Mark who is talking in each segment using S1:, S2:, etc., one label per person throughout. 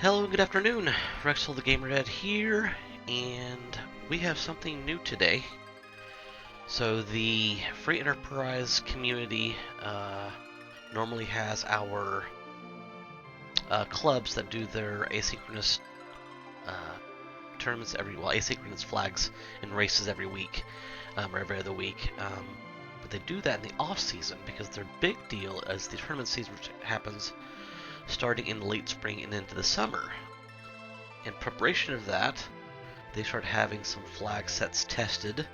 S1: Hello, good afternoon. Rexel the Gamer Dad here, and we have something new today. So the free enterprise community normally has our clubs that do their asynchronous tournaments asynchronous flags and races every week, or every other week. But they do that in the off season because their big deal is the tournament season, which happens starting in the late spring and into the summer. In preparation of that, they start having some flag sets tested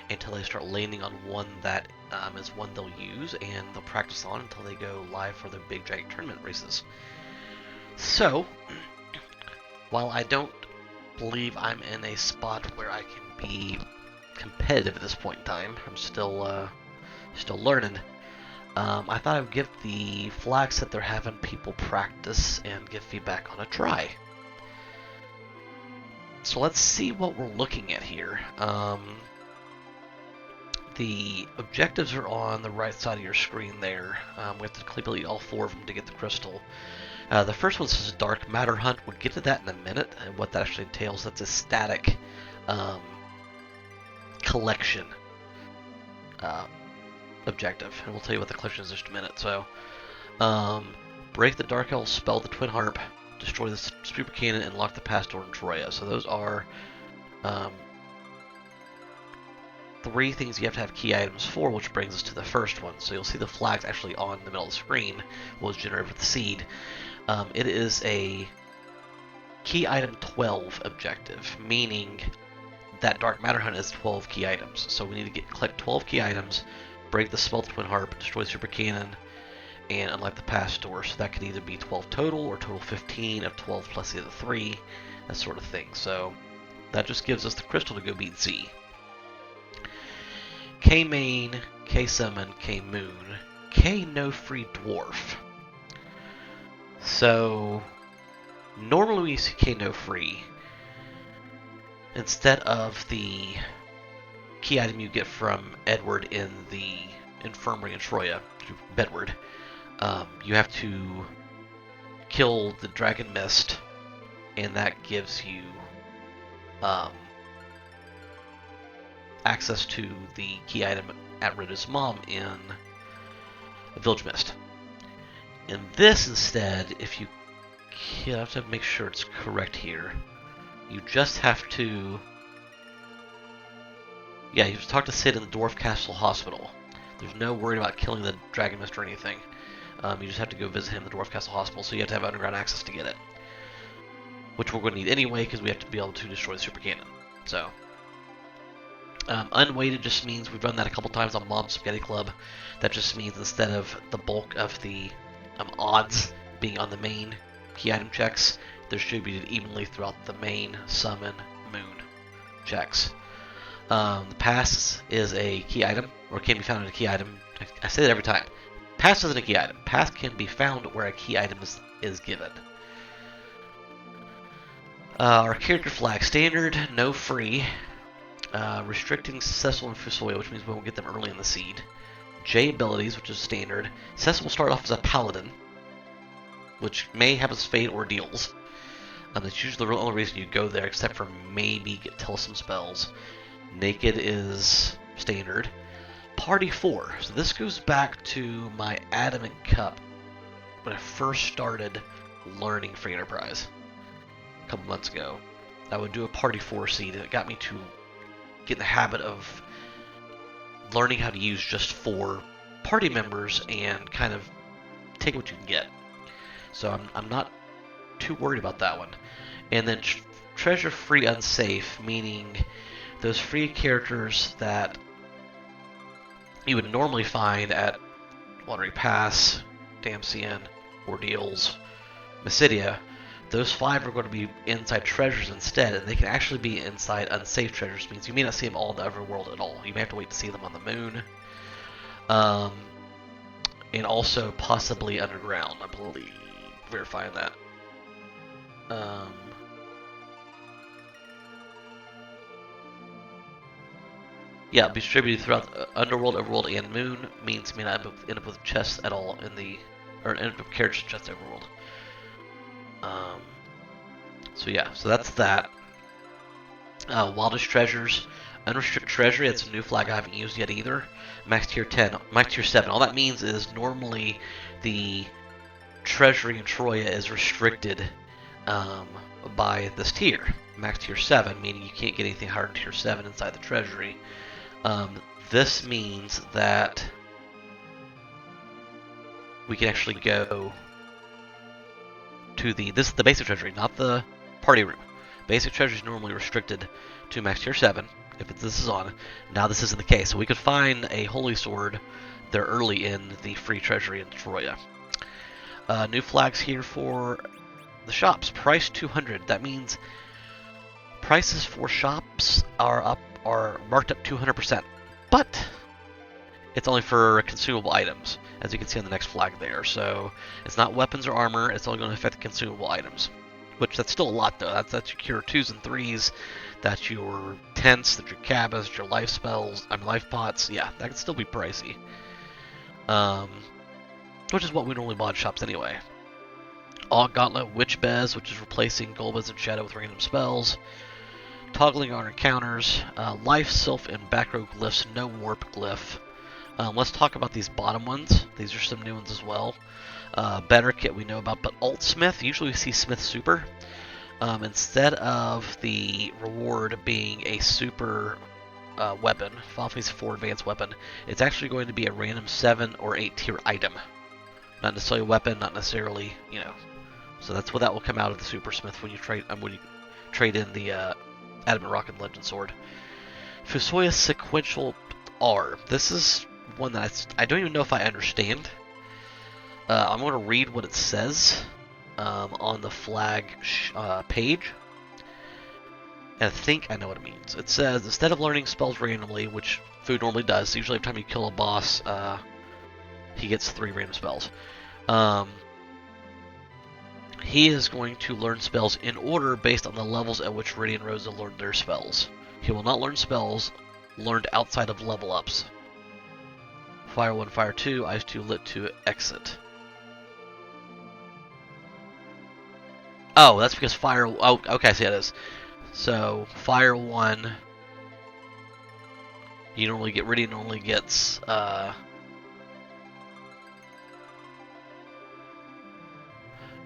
S1: until they start landing on one that is one they'll use, and they'll practice on until they go live for their big giant tournament races. So, while I don't believe I'm in a spot where I can be competitive at this point in time, I'm still learning. I thought I would give the flag set they're having people practice and give feedback on a try. So let's see what we're looking at here. The objectives are on the right side of your screen there. We have to complete all 4 of them to get the crystal. The first one says Dark Matter Hunt. We'll get to that in a minute and what that actually entails. That's a static collection objective, and we'll tell you what the collection is in just a minute. So, break the Dark Elf spell, the Twin Harp, destroy the super cannon, and lock the pass door in Troya. So those are 3 things you have to have key items for, which brings us to the first one. So you'll see the flags actually on the middle of the screen was generated with the seed. It is a key item 12 objective, meaning that Dark Matter Hunt is 12 key items. So we need to collect 12 key items, break the spell, the Twin Harp, destroy the super cannon, and unlock the pass door. So that could either be 12 total or total 15 of 12 plus the other 3, that sort of thing. So that just gives us the crystal to go beat Z. K main, K summon, K moon, K no free dwarf. So normally we see K no free, instead of the key item you get from Edward in the infirmary in Troya, Bedward, you have to kill the Dragon Mist, and that gives you access to the key item at Rita's mom in Village Mist. In this instead, if you have to make sure it's correct here, you just have to you have to talk to Sid in the Dwarf Castle Hospital. There's no worry about killing the Dragon Mist or anything. You just have to go visit him in the Dwarf Castle Hospital, so you have to have underground access to get it. Which we're going to need anyway, because we have to be able to destroy the super cannon. So, unweighted just means we've done that a couple times on Mom's Spaghetti Club. That just means instead of the bulk of the odds being on the main key item checks, they're distributed evenly throughout the main, summon, moon checks. The pass is a key item, or can be found in a key item. I say that every time. Pass isn't a key item. Pass can be found where a key item is given. Our character flag, standard, no free. Restricting Cecil and Fusoya, which means we won't get them early in the seed. J abilities, which is standard. Cecil will start off as a paladin, which may have his fate ordeals. That's usually the only reason you go there, except for maybe tell some spells. Naked is standard. Party 4. So this goes back to my Adamant Cup when I first started learning Free Enterprise a couple months ago. I would do a Party 4 seed, and it got me to get in the habit of learning how to use just 4 party members and kind of take what you can get. So I'm not too worried about that one. And then treasure free unsafe, meaning those free characters that you would normally find at Watery Pass, Damcyan, Ordeals, Mysidia, those 5 are going to be inside treasures instead, and they can actually be inside unsafe treasures. Means you may not see them all in the Overworld at all. You may have to wait to see them on the moon. And also possibly underground, I believe. Verifying that. Yeah, distributed throughout Underworld, Overworld, and Moon means you may not end up with chests at all in the, or end up with carriage chests Overworld. So yeah, so that's that. Wildest Treasures, Unrestricted Treasury, that's a new flag I haven't used yet either. Max Tier 10, Max Tier 7. All that means is normally the treasury in Troya is restricted um, by this tier. Max Tier 7, meaning you can't get anything higher than Tier 7 inside the treasury. This means that we can actually go to this is the basic treasury, not the party room. Basic treasury is normally restricted to max tier 7 if this is on. Now this isn't the case, so we could find a holy sword there early in the free treasury in Troya. New flags here for the shops. Price 200. That means prices for shops are marked up 200%, but it's only for consumable items, as you can see on the next flag there. So it's not weapons or armor, it's only going to affect consumable items. Which, that's still a lot though. That's your 2s and 3s, that's your tents, that's your cabins, that's your life spells, life pots. Yeah, that can still be pricey. Which is what we normally mod shops anyway. All Gauntlet Witch Bez, which is replacing Gold Bez and Shadow with random spells. Toggling on encounters. Life, Sylph, and back row glyphs, no warp glyph. Let's talk about these bottom ones. These are some new ones as well. Better kit we know about, but Alt Smith, usually we see Smith Super. Instead of the reward being a super weapon, Final Fantasy 4 advanced weapon, it's actually going to be a random 7 or 8 tier item. Not necessarily a weapon, not necessarily, you know. So that's what that will come out of the Super Smith when you trade in the Adamant Rock and Legend Sword. Fusoya Sequential R. This is one that I don't even know if I understand. I'm going to read what it says on the flag page. And I think I know what it means. It says, instead of learning spells randomly, which Food normally does, usually every time you kill a boss, he gets 3 random spells. He is going to learn spells in order based on the levels at which Rydia and Rosa learned their spells. He will not learn spells learned outside of level ups. Fire 1, Fire 2, Ice 2, Lit 2, Exit. Oh, that's because Fire... Oh, okay, I see how it is. So, Fire 1... You normally get... Rydia normally gets...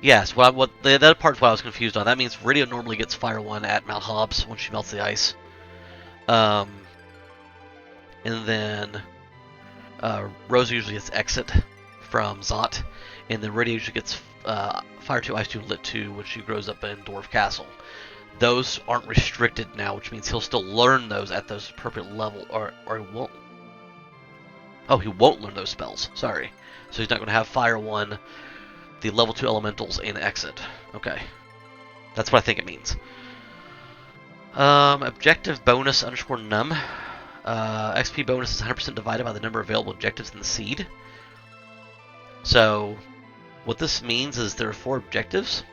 S1: Yes, the other part's what I was confused on. That means Rydia normally gets Fire 1 at Mount Hobbs when she melts the ice. And then Rosa usually gets Exit from Zot. And then Rydia usually gets Fire 2, Ice 2, Lit 2 when she grows up in Dwarf Castle. Those aren't restricted now, which means he'll still learn those at those appropriate level, or he won't. Oh, he won't learn those spells. Sorry. So he's not going to have Fire 1, the level 2 elementals, and Exit. Okay. That's what I think it means. Objective bonus _ num. XP bonus is 100% divided by the number of available objectives in the seed. So, what this means is there are 4 objectives.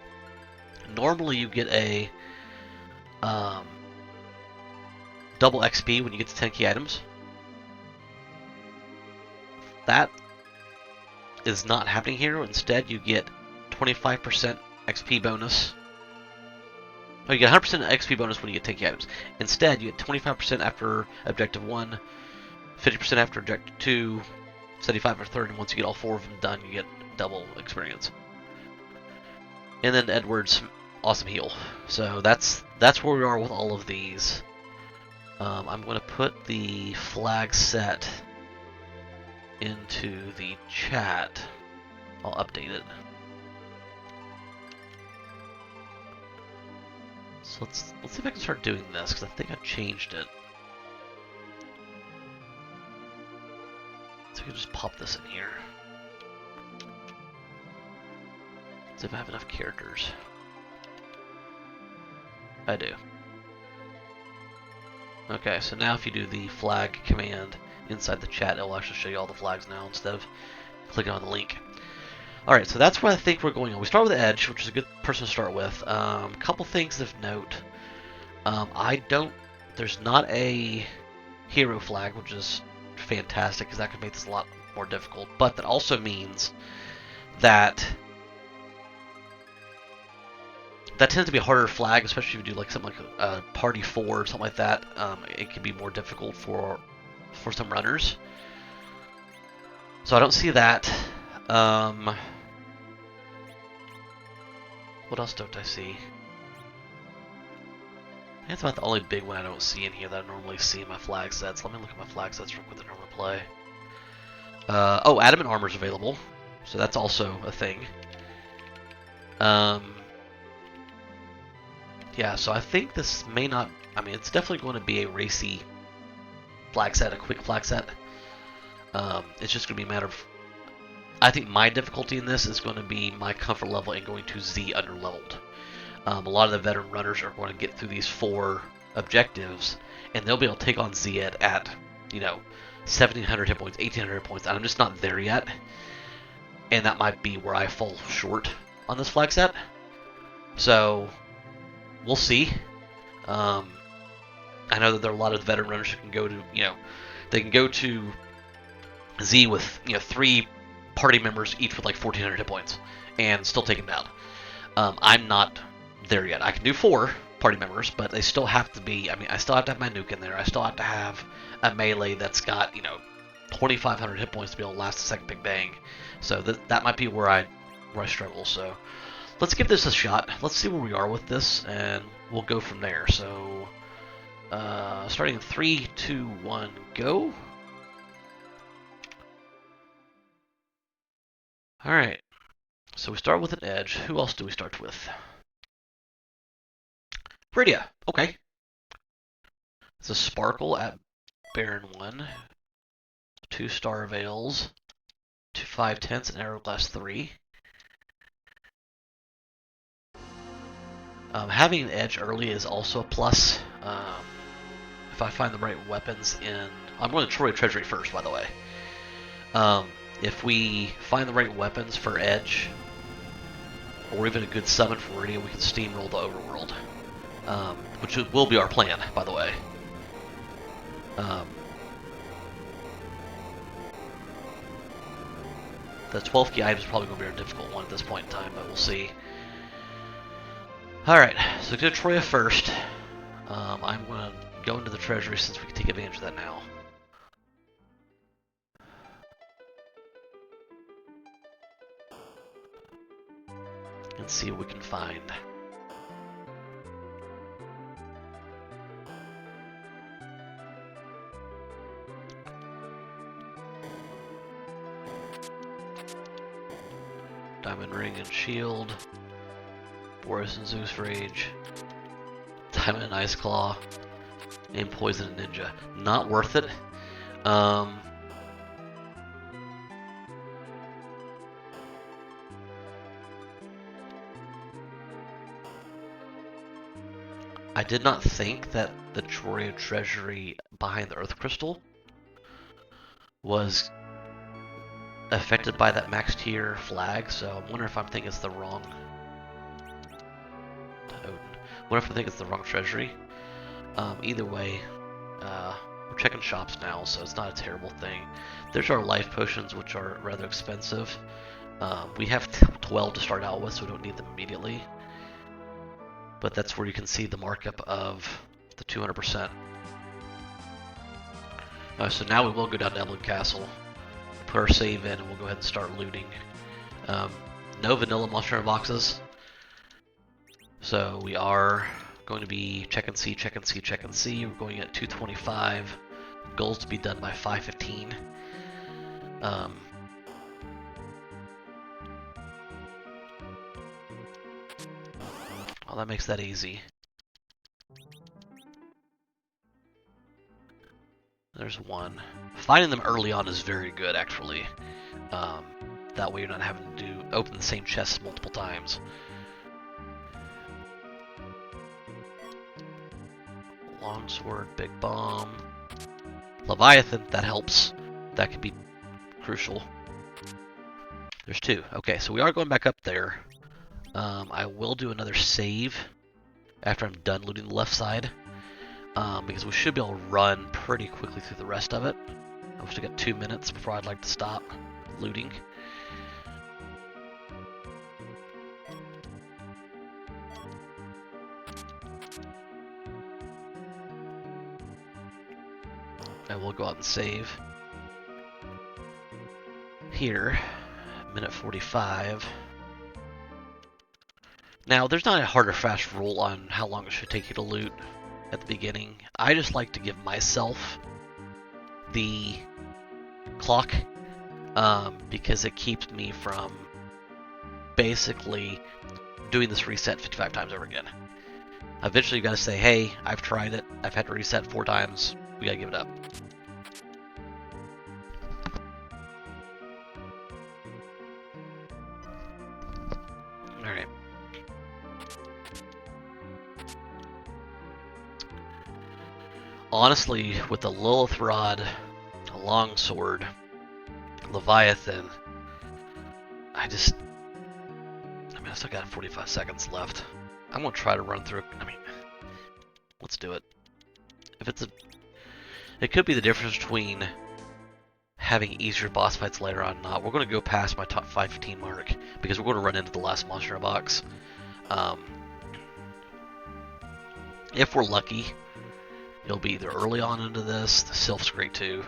S1: Normally you get a double XP when you get to 10 key items. That is not happening here. Instead, you get 25% XP bonus. Oh, you get 100% XP bonus when you get 10 key items. Instead, you get 25% after Objective 1, 50% after Objective 2, 75 after 3rd, and once you get all 4 of them done, you get double experience. And then Edward's awesome heal. So that's where we are with all of these. I'm going to put the flag set into the chat. I'll update it. So let's see if I can start doing this, because I think I've changed it. So I can just pop this in here. See if I have enough characters. I do. Okay, so now if you do the flag command inside the chat, it will actually show you all the flags now instead of clicking on the link. Alright, so that's where I think we're going on. We start with Edge, which is a good person to start with. Couple things of note. There's not a hero flag, which is fantastic, because that could make this a lot more difficult. But that also means that that tends to be a harder flag, especially if you do like something like a party 4 or something like that. It can be more difficult for some runners. So I don't see that. What else don't I see? That's about the only big one I don't see in here that I normally see in my flag sets. Let me look at my flag sets real quick that I normally play. Oh, adamant armor is available, so that's also a thing. Yeah, so I think this may not... I mean, it's definitely going to be a racy flag set, a quick flag set. It's just going to be a matter of... I think my difficulty in this is going to be my comfort level in going to Z underleveled. A lot of the veteran runners are going to get through these 4 objectives, and they'll be able to take on Z at 1,700 hit points, 1,800 hit points, and I'm just not there yet. And that might be where I fall short on this flag set. So, we'll see. I know that there are a lot of veteran runners who can go to, they can go to Z with, 3 party members, each with like 1,400 hit points, and still take him down. I'm not there yet. I can do 4 party members, but they still have to be, I still have to have my nuke in there. I still have to have a melee that's got, 2,500 hit points to be able to last the second big bang. So that might be where I struggle. So let's give this a shot. Let's see where we are with this, and we'll go from there. So starting in 3, 2, 1, go. All right. So we start with an edge. Who else do we start with? Bridia. Okay. It's a Sparkle at Baron 1. 2 Star Veils. 2 5/10s and Arrowglass 3. Having an edge early is also a plus. If I find the right weapons in... I'm going to Troya Treasury first, by the way. If we find the right weapons for edge, or even a good summon for Bridia, we can steamroll the overworld. Which will be our plan, by the way. The 12 key item is probably going to be our difficult one at this point in time, but we'll see. Alright, so go to Troya first. I'm going to go into the treasury since we can take advantage of that now. And see what we can find. Diamond Ring and Shield. Boris and Zeus Rage. Diamond and Ice Claw. And Poison and Ninja. Not worth it. I did not think that the Troya Treasury behind the Earth Crystal was affected by that max tier flag, so I'm wondering if I'm thinking it's the wrong... I wonder if I think it's the wrong treasury. Either way, we're checking shops now, so it's not a terrible thing. There's our life potions, which are rather expensive. We have 12 to start out with, so we don't need them immediately. But that's where you can see the markup of the 200%. So now we will go down to Evelyn Castle, put our save in, and we'll go ahead and start looting. No vanilla monster in boxes. So we are going to be check and see, check and see, check and see. We're going at 225. Goals to be done by 5:15. Well, that makes that easy. There's one. Finding them early on is very good, actually. That way you're not having to open the same chest multiple times. Longsword, Big Bomb. Leviathan, that helps. That could be crucial. There's 2. Okay, so we are going back up there. I will do another save after I'm done looting the left side. Because we should be able to run pretty quickly through the rest of it. I've still got 2 minutes before I'd like to stop looting. And we'll go out and save. Here, minute 45. Now, there's not a hard or fast rule on how long it should take you to loot at the beginning. I just like to give myself the clock because it keeps me from basically doing this reset 55 times over again. Eventually, you gotta say, hey, I've tried it. I've had to reset 4 times. We gotta give it up. Alright. Honestly, with the Lilith Rod, a Longsword, Leviathan, I still got 45 seconds left. I'm gonna try to run through. Let's do it. It could be the difference between having easier boss fights later on. Not. We're gonna go past my top 515 mark because we're gonna run into the last monster in a box. If we're lucky, it'll be either early on into this, the Sylph's great too,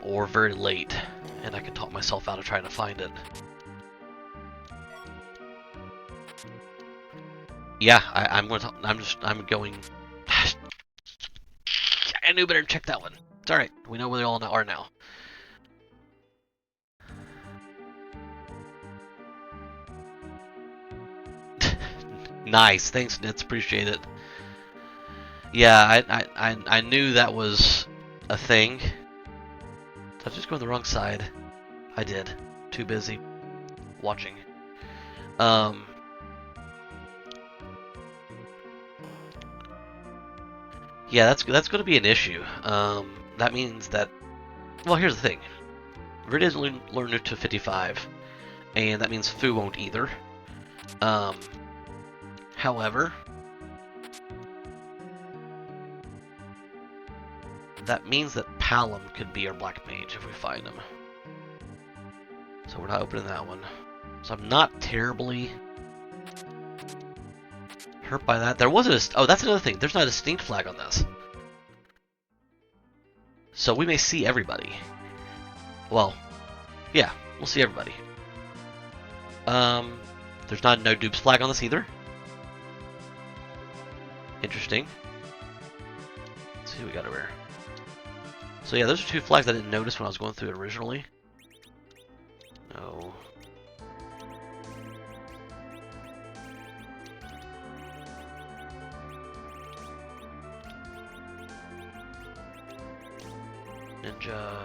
S1: or very late, and I can talk myself out of trying to find it. Yeah, I'm going. I knew better to check that one. It's alright. We know where they all are now. Nice. Thanks, Nitz. Appreciate it. Yeah, I knew that was a thing. Did I just go on the wrong side? I did. Too busy watching. Yeah, that's going to be an issue. That means that, well, here's the thing. Rid doesn't learn it to 55, and that means Fu won't either. However, that means that Palom could be our Black Mage if we find him. So we're not opening that one. So I'm not terribly hurt by that. There wasn't a... Oh, that's another thing. There's not a distinct flag on this. So we may see everybody. Well, yeah, we'll see everybody. There's not a no dupes flag on this either. Interesting. Let's see what we got over here. So yeah, those are 2 flags I didn't notice when I was going through it originally. No. Ninja.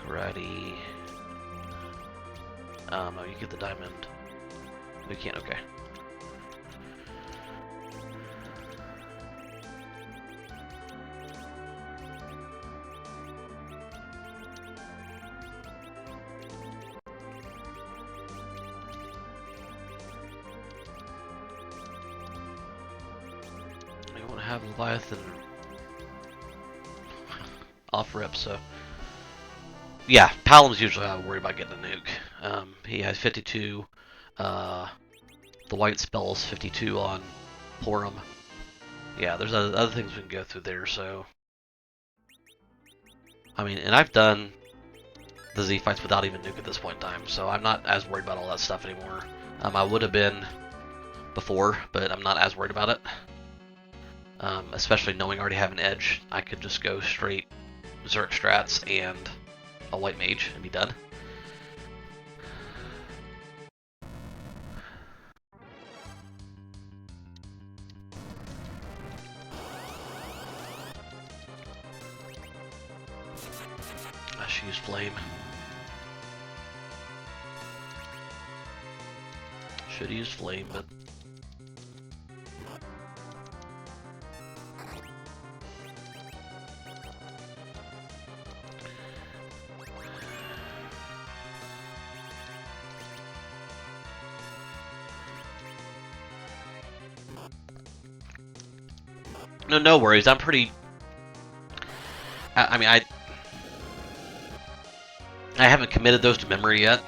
S1: Karate. No, you get the diamond. We can't, okay. I want to have Leviathan off rip, so yeah, Palom's usually not worried about getting a nuke. He has 52. The white spell's 52 on Porum. Yeah, there's other things we can go through there, so I mean, and I've done the Z fights without even nuke at this point in time, so I'm not as worried about all that stuff anymore. I would have been before, but I'm not as worried about it. Especially knowing I already have an edge, I could just go straight Zerk strats and a white mage and be done. I should use flame. Should use flame, but no worries. I'm pretty. I mean, I haven't committed those to memory yet,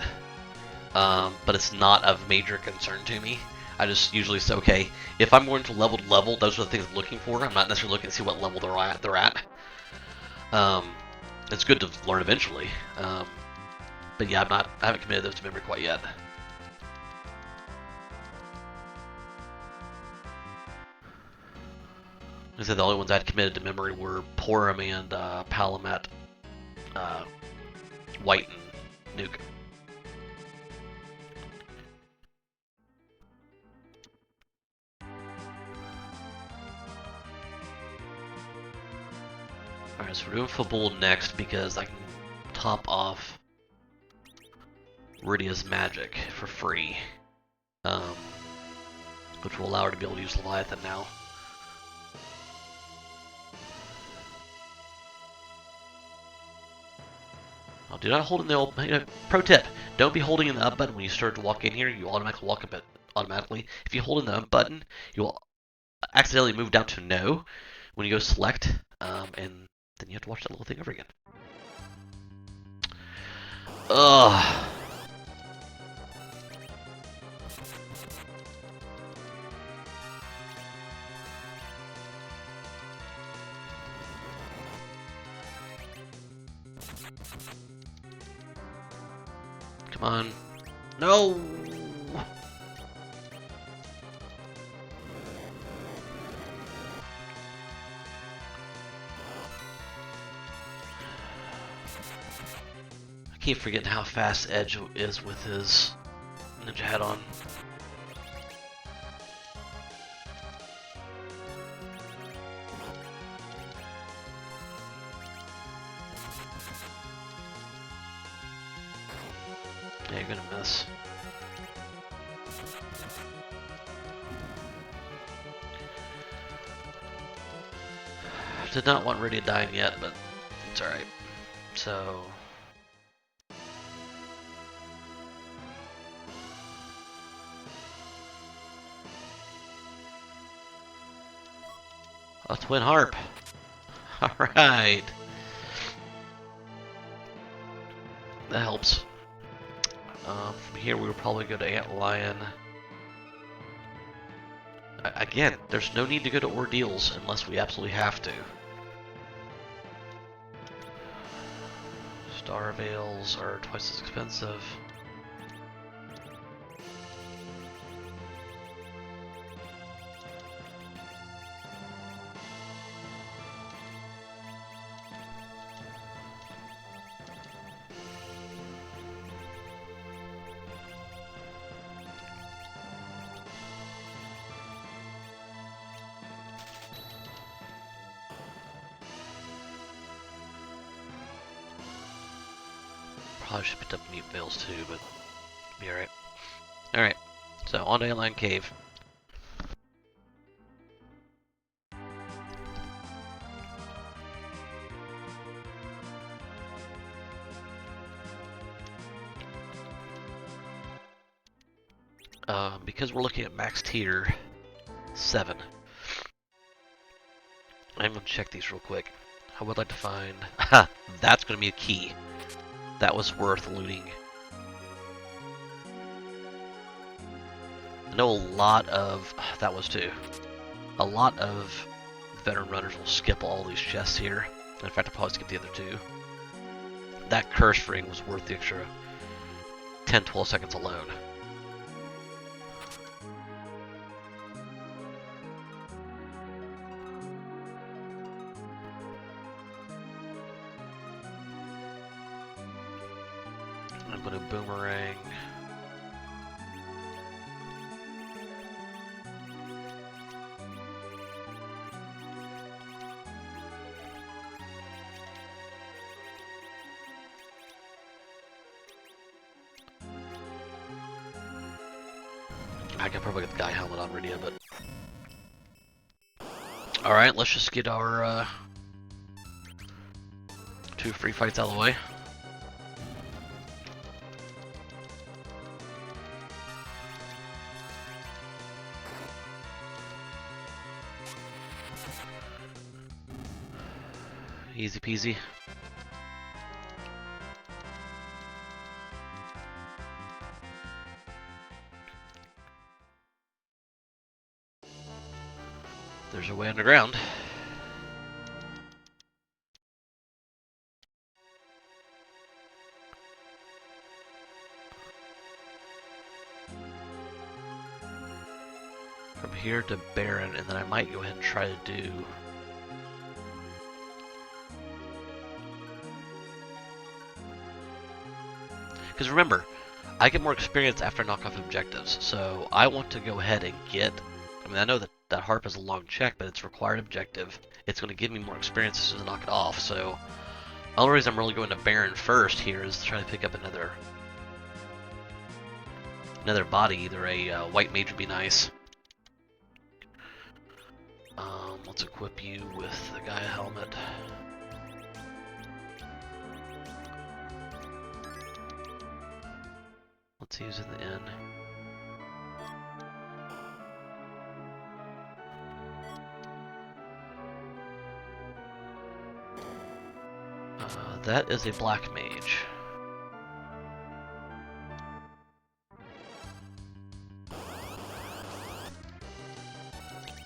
S1: but it's not of major concern to me. I just usually say, okay, if I'm going to level, those are the things I'm looking for. I'm not necessarily looking to see what level they're at. It's good to learn eventually. But yeah, I haven't committed those to memory quite yet. I said the only ones I'd committed to memory were Porum and Palamet, White, and Nuke. Alright, so we're doing football next because I can top off Rydia's magic for free. Which will allow her to be able to use Leviathan now. Oh, do not hold in the old. Pro tip: don't be holding in the up button when you start to walk in here. You automatically walk up it automatically. If you hold in the up button, you will accidentally move down to no when you go select, and then you have to watch that little thing over again. Ugh. Come on. No! I keep forgetting how fast Edge is with his ninja hat on. Yeah, you're gonna miss. Did not want Rydia dying yet, but it's alright. So... a twin harp. Alright. That helps. From here we will probably go to Antlion. Again, there's no need to go to Ordeals unless we absolutely have to. Star Veils are twice as expensive. Probably should pick up Mute Veils too, but be alright. Alright, so on to Antlion Cave. Because we're looking at max tier 7, I'm going to check these real quick. I would like to find... Ha! That's going to be a key. That was worth looting. I know a lot of... That was too. A lot of veteran runners will skip all these chests here. In fact, I'll probably skip the other two. That curse ring was worth the extra 10-12 seconds alone. I'm going to boomerang. I can probably get the guy helmet on Rydia, but... Alright, let's just get our 2 free fights out of the way. Easy peasy. There's a way underground. From here to Baron, and then I might go ahead and try to do... Because remember, I get more experience after I knock off objectives, so I want to go ahead and get... I mean, I know that harp is a long check, but it's a required objective. It's going to give me more experience as soon as I knock it off, so... The only reason I'm really going to Baron first here is to try to pick up another body. Either a white mage would be nice. Let's equip you with the Gaia helmet. Let's use in the inn. That is a black mage.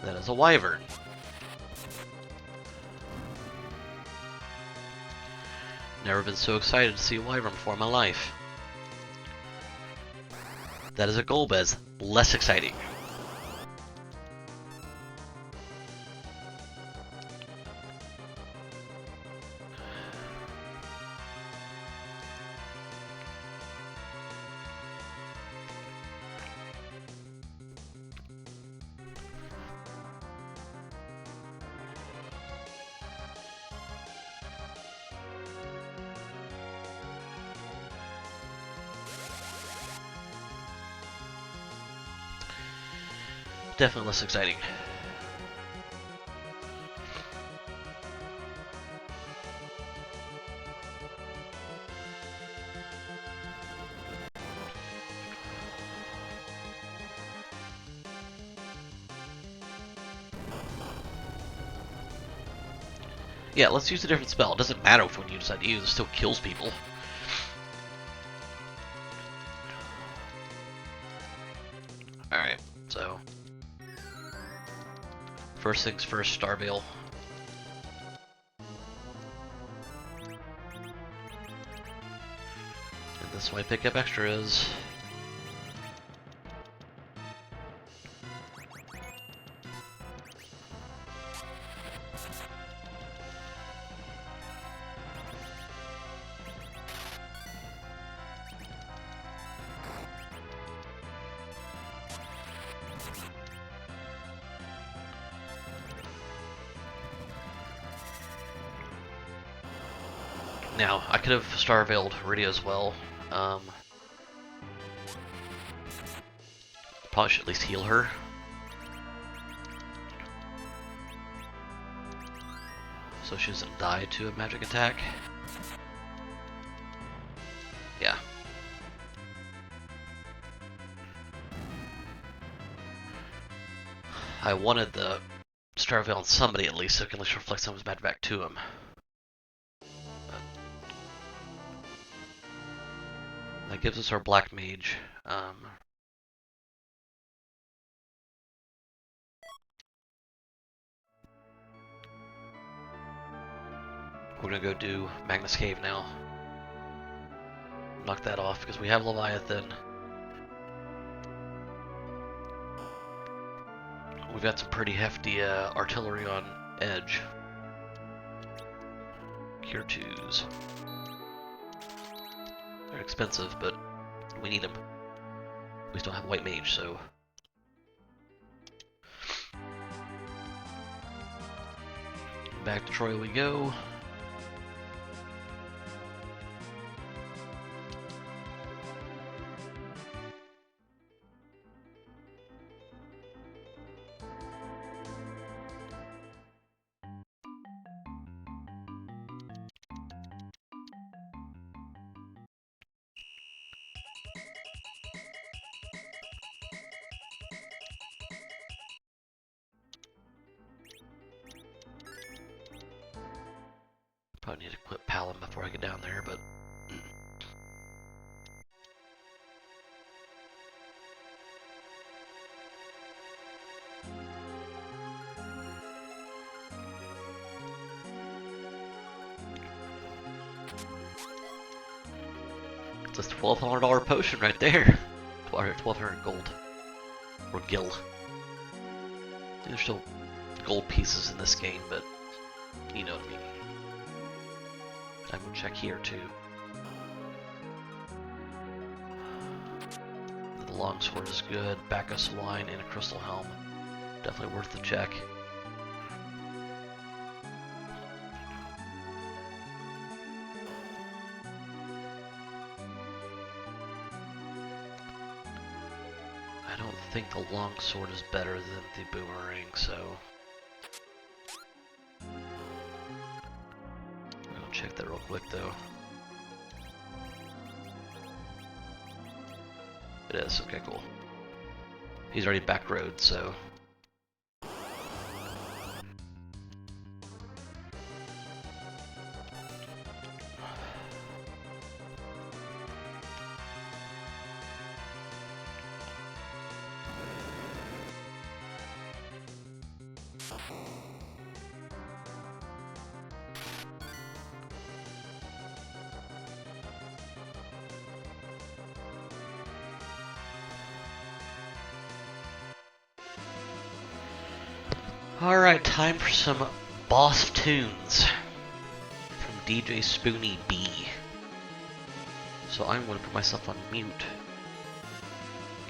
S1: That is a wyvern. Never been so excited to see a wyvern before in my life. That is a Golbez. Less exciting. Definitely less exciting. Yeah, let's use a different spell. It doesn't matter which one you decide to use, it still kills people. Alright, so... First things first, Starveil. And this way pick up extras. Now, I could have Starveiled Rydia as well. Probably should at least heal her. So she doesn't die to a magic attack. Yeah. I wanted the Starveil on somebody at least, so it can at least reflect some of his bad back to him. That gives us our black mage. We're gonna go do Magnus Cave now. Knock that off because we have Leviathan. We've got some pretty hefty artillery on edge. Cure 2s. They're expensive, but we need them. We still have white mage, so... Back to Troy we go. Probably need to quit Palom before I get down there, but... That's a $1,200 potion right there. 1,200 gold. Or gil. There's still gold pieces in this game, but you know what I mean. I will check here too. The longsword is good. Bacchus wine and a crystal helm. Definitely worth the check. I don't think the longsword is better than the boomerang, so I'll check that real quick though. It is, okay, cool. He's already back road, so alright, time for some boss tunes from DJ Spoonie B. So I'm going to put myself on mute,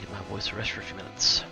S1: give my voice a rest for a few minutes.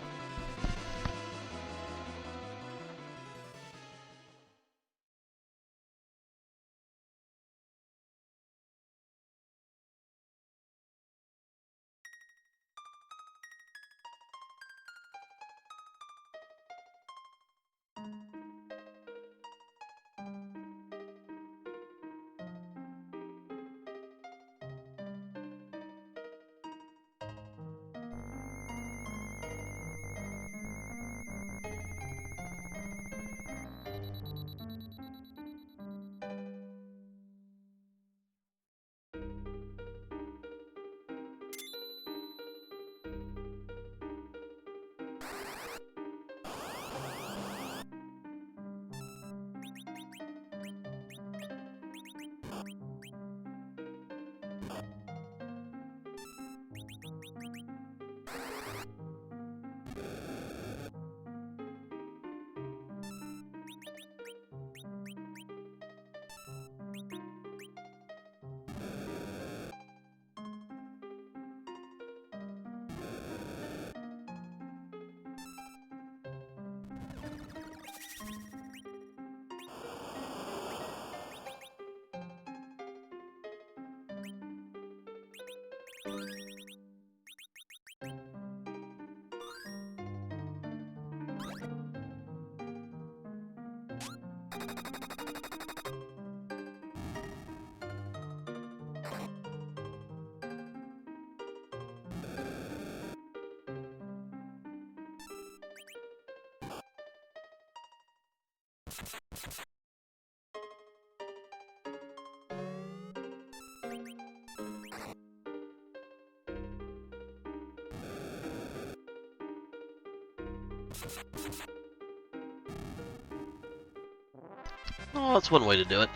S1: Oh, that's one way to do it.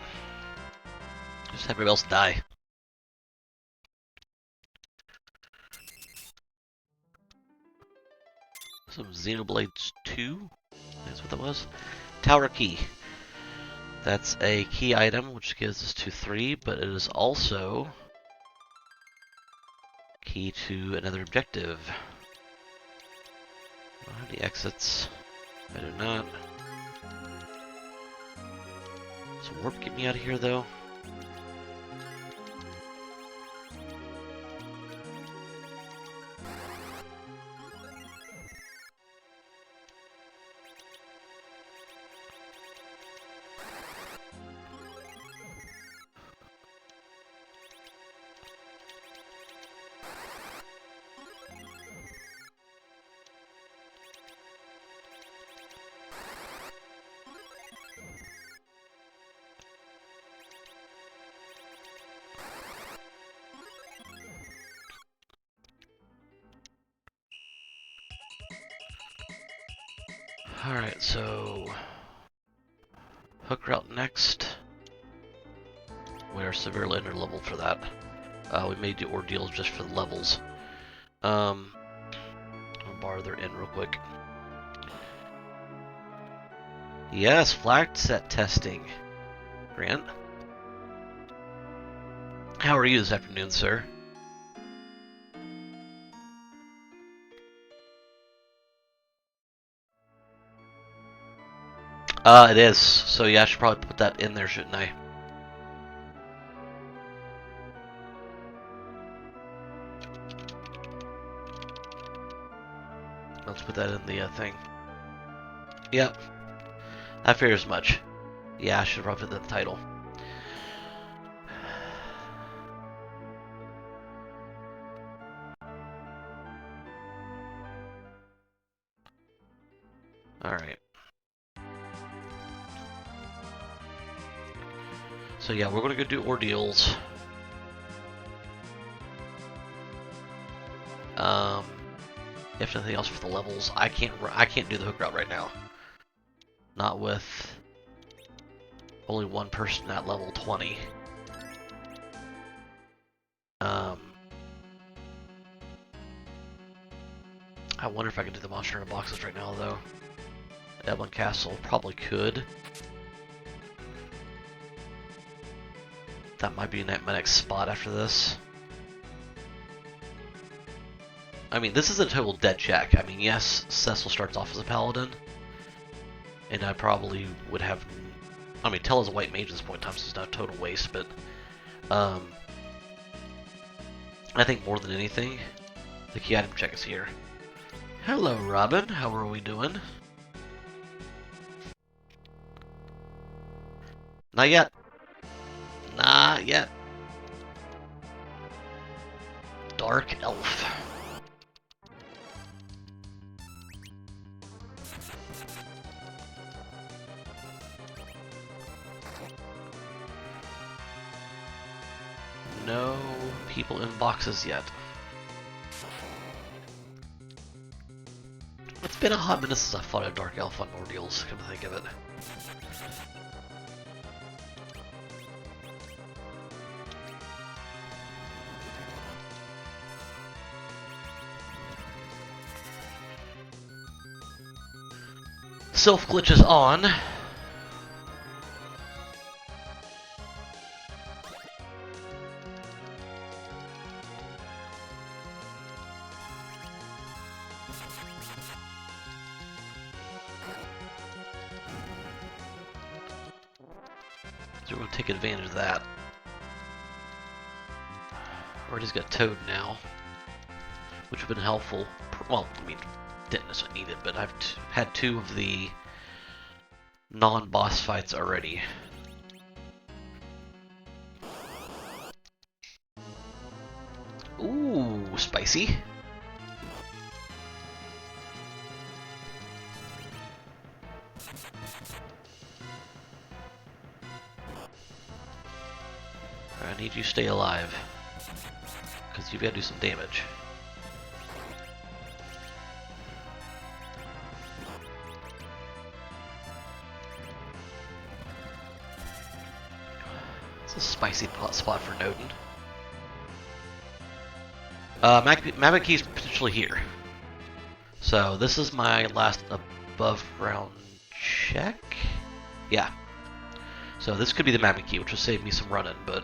S1: Just have everybody else die. Some Xenoblades 2? That's what that was. Tower Key. That's a key item, which gives us to 3, but it is also key to another objective. I don't have any exits. I do not. Does warp get me out of here, though? Alright, so hook route next. We are severely under leveled for that. We may do ordeals just for the levels. I'll borrow their inn real quick. Yes, Flagset testing. Grant. How are you this afternoon, sir? It is. So yeah, I should probably put that in there, shouldn't I? Let's put that in the thing. Yep. I fear as much. Yeah, I should probably put that in the title. Alright. So yeah, we're gonna go do ordeals. If nothing else for the levels, I can't do the hook route right now. Not with only one person at level 20. I wonder if I can do the monster in the boxes right now, though. Evelyn Castle probably could. That might be my next spot after this. I mean, this is a total dead check. I mean, yes, Cecil starts off as a paladin, and I probably would have. I mean, Tell is a white mage at this point in time, so it's not a total waste, but I think more than anything, the key item check is here. Hello, Robin. How are we doing? Not yet. Not yet. Dark Elf. No people in boxes yet. It's been a hot minute since I fought a Dark Elf on ordeals, come to think of it. Self glitch is on. So we're going to take advantage of that. Already's got Toad now, which would have been helpful. Well, I mean, didn't necessarily need it, but I've had two of the non-boss fights already. Ooh, spicy. I need you to stay alive, because you've got to do some damage. It's a spicy spot for Noden. Magic Key's potentially here. So this is my last above ground check? Yeah. So this could be the Magic Key, which will save me some running, but...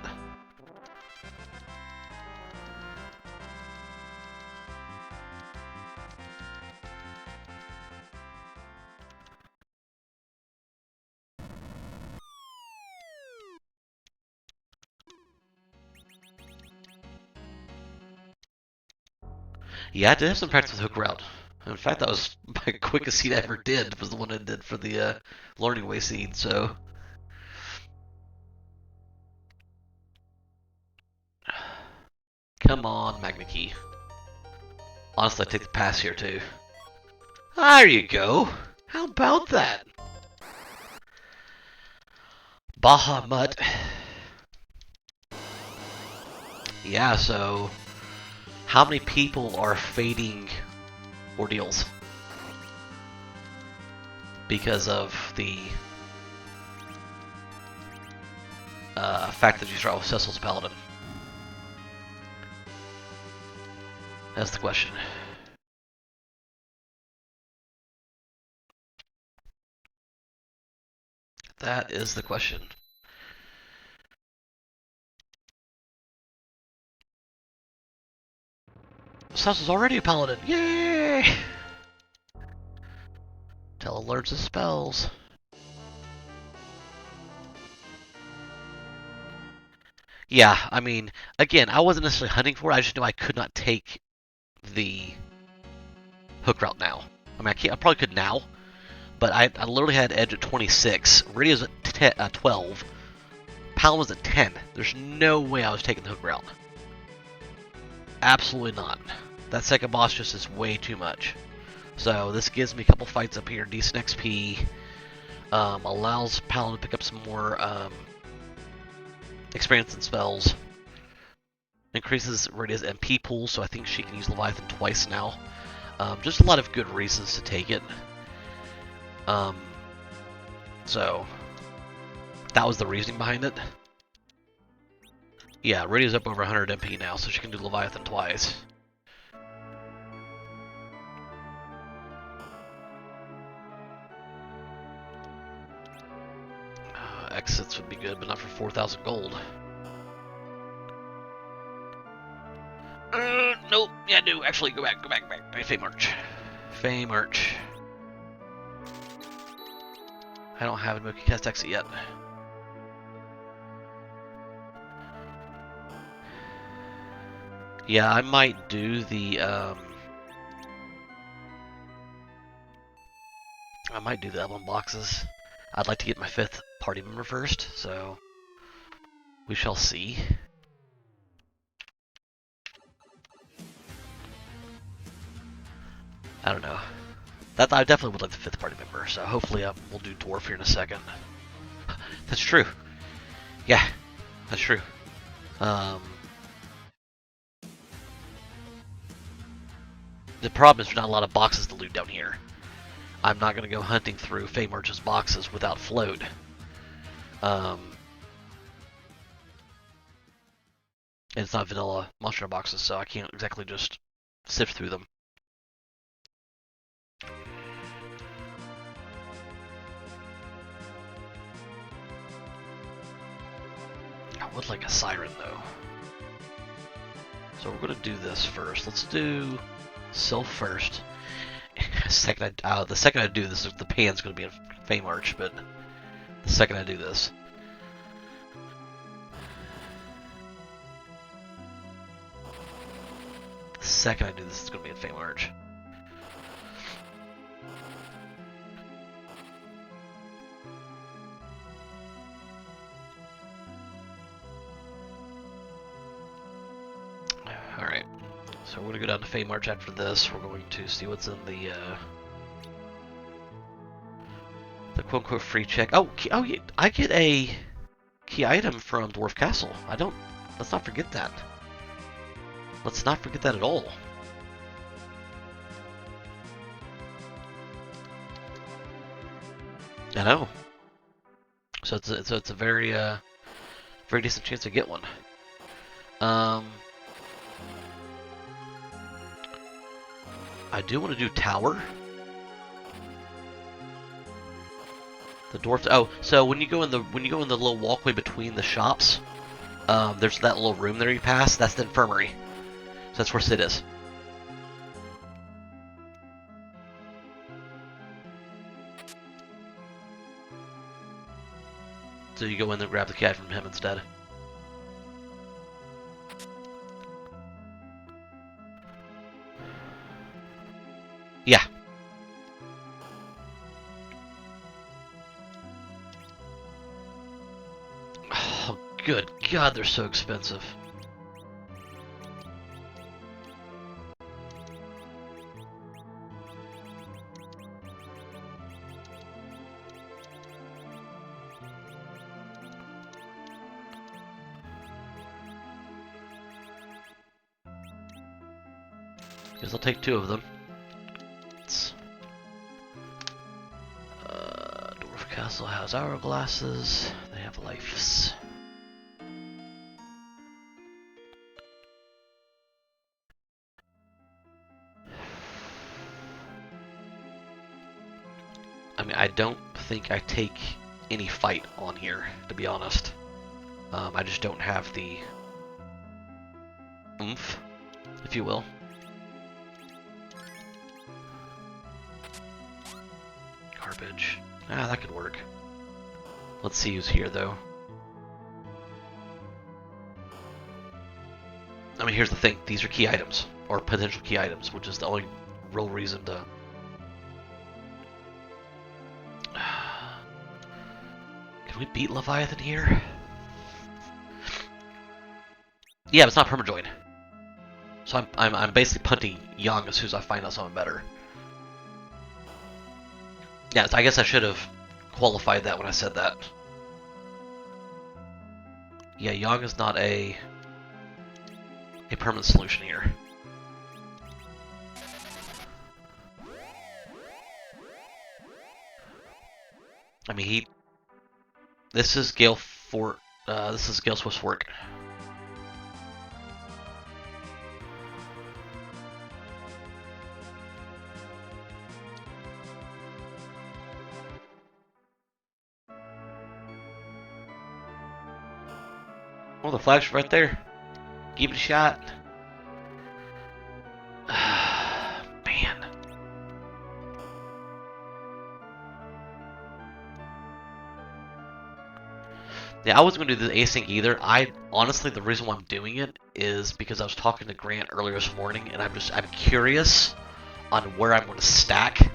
S1: Yeah, I did have some practice with Hook Route. In fact, that was my quickest seed I ever did, was the one I did for the Learning Way seed, so... Come on, Magna Key. Honestly, I take the pass here, too. There you go! How about that? Bahamut. Yeah, so... How many people are fading ordeals? Because of the fact that you start with Cecil's Paladin. That's the question. That is the question. Sassa's already a paladin. Yay! Tell alerts of spells. Yeah, I mean, again, I wasn't necessarily hunting for it. I just knew I could not take the hook route now. I mean, I probably could now, but I literally had Edge at 26. Radio's at 12. Paladin was at 10. There's no way I was taking the hook route. Absolutely not. That second boss just is way too much. So this gives me a couple fights up here. Decent XP. Allows Paladin to pick up some more experience and spells. Increases Radia's MP pool, so I think she can use Leviathan twice now. Just a lot of good reasons to take it. So that was the reasoning behind it. Yeah, Radia's up over 100 MP now, so she can do Leviathan twice. Exits would be good, but not for 4,000 gold. Nope. Yeah, no. Actually, go back. Fey March. Fey March. I don't have a Mookie cast exit yet. Yeah, I might do the album boxes. I'd like to get my 5th party member first, so we shall see. I don't know. I definitely would like the 5th party member, so hopefully we'll do Dwarf here in a second. That's true. Yeah, that's true. The problem is there's not a lot of boxes to loot down here. I'm not going to go hunting through Fey March's boxes without float. And it's not vanilla monster boxes, so I can't exactly just sift through them. I would like a siren though. So we're going to do this first. Let's do Sylph first. The second I do this, the pan's going to be in Fey March, but the second I do this. The second I do this, it's going to be in Fey March. Alright, so we're going to go down to Fey March after this. We're going to see what's in the quote-unquote free check. Oh, yeah, I get a key item from Dwarf Castle. Let's not forget that. Let's not forget that at all. I know. So it's a very very decent chance to get one. I do want to do Tower. The dwarf. Oh, so when you go in the little walkway between the shops, there's that little room there you pass. That's the infirmary. So that's where Sid is. So you go in there and grab the cat from him instead. Yeah. Oh, good God, they're so expensive. Guess I'll take 2 of them. Dwarf Castle has hourglasses. They have lives. mean, I don't think I take any fight on here, to be honest. I just don't have the oomph, if you will. Garbage. Ah, that could work. Let's see who's here, though. I mean, here's the thing. These are key items, or potential key items, which is the only real reason to... Can we beat Leviathan here? Yeah, but it's not permajoined. So I'm basically punting young as soon as I find out something better. Yeah, so I guess I should have qualified that when I said that. Yeah, young is not a permanent solution here. I mean, this is Gale Swift's work. Oh, the flag's right there. Give it a shot. Man. Yeah, I wasn't going to do the async either. Honestly, the reason why I'm doing it is because I was talking to Grant earlier this morning, and I'm curious on where I'm going to stack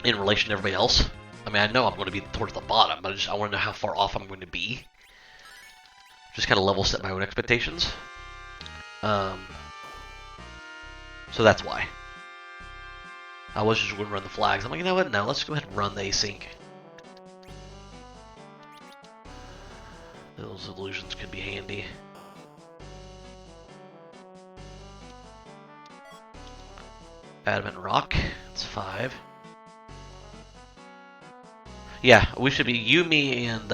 S1: in relation to everybody else. I mean, I know I'm going to be towards the bottom, but I want to know how far off I'm going to be. Just kind of level set my own expectations. So that's why. I was just going to run the flags. I'm like, you know what? No, let's go ahead and run the async. Those illusions could be handy. Adamant Rock. It's 5. Yeah, we should be... You, me, and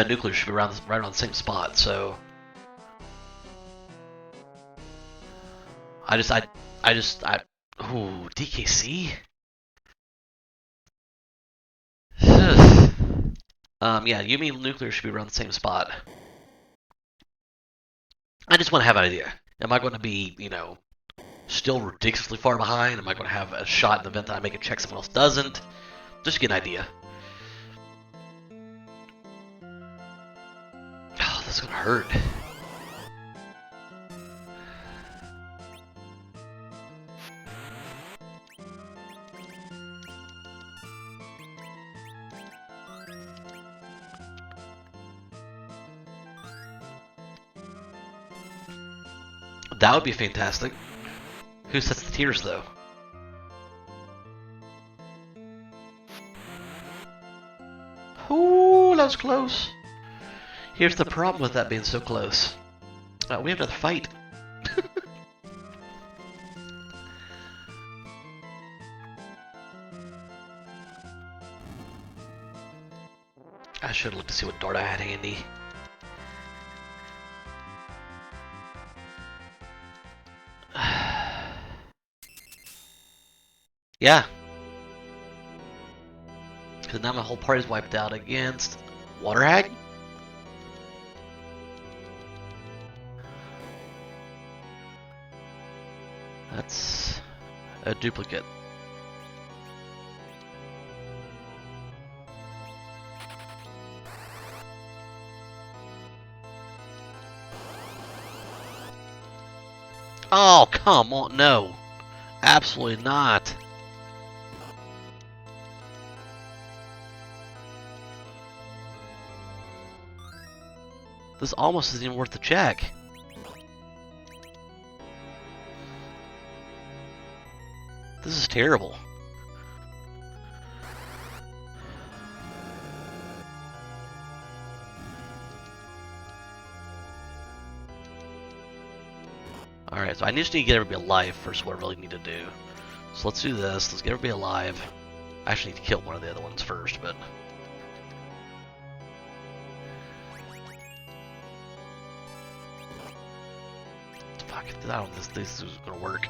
S1: Nuclear should be right around the same spot, so... Ooh, DKC? Yeah, Yumi and Nuclear should be around the same spot. I just want to have an idea. Am I going to be, still ridiculously far behind? Am I going to have a shot in the event that I make a check someone else doesn't? Just to get an idea. Oh, that's going to hurt. That would be fantastic. Who sets the tiers, though? Ooh, that was close. Here's the problem with that being so close. We have another fight. I should look to see what dart I had handy. Yeah. Because now my whole party's wiped out against Water Hag? That's a duplicate. Oh, come on, no. Absolutely not. This almost isn't even worth the check. This is terrible. Alright, so I just need to get everybody alive first, what I really need to do. So let's do this. Let's get everybody alive. I actually need to kill one of the other ones first, but... Fuck, I don't think this is gonna work.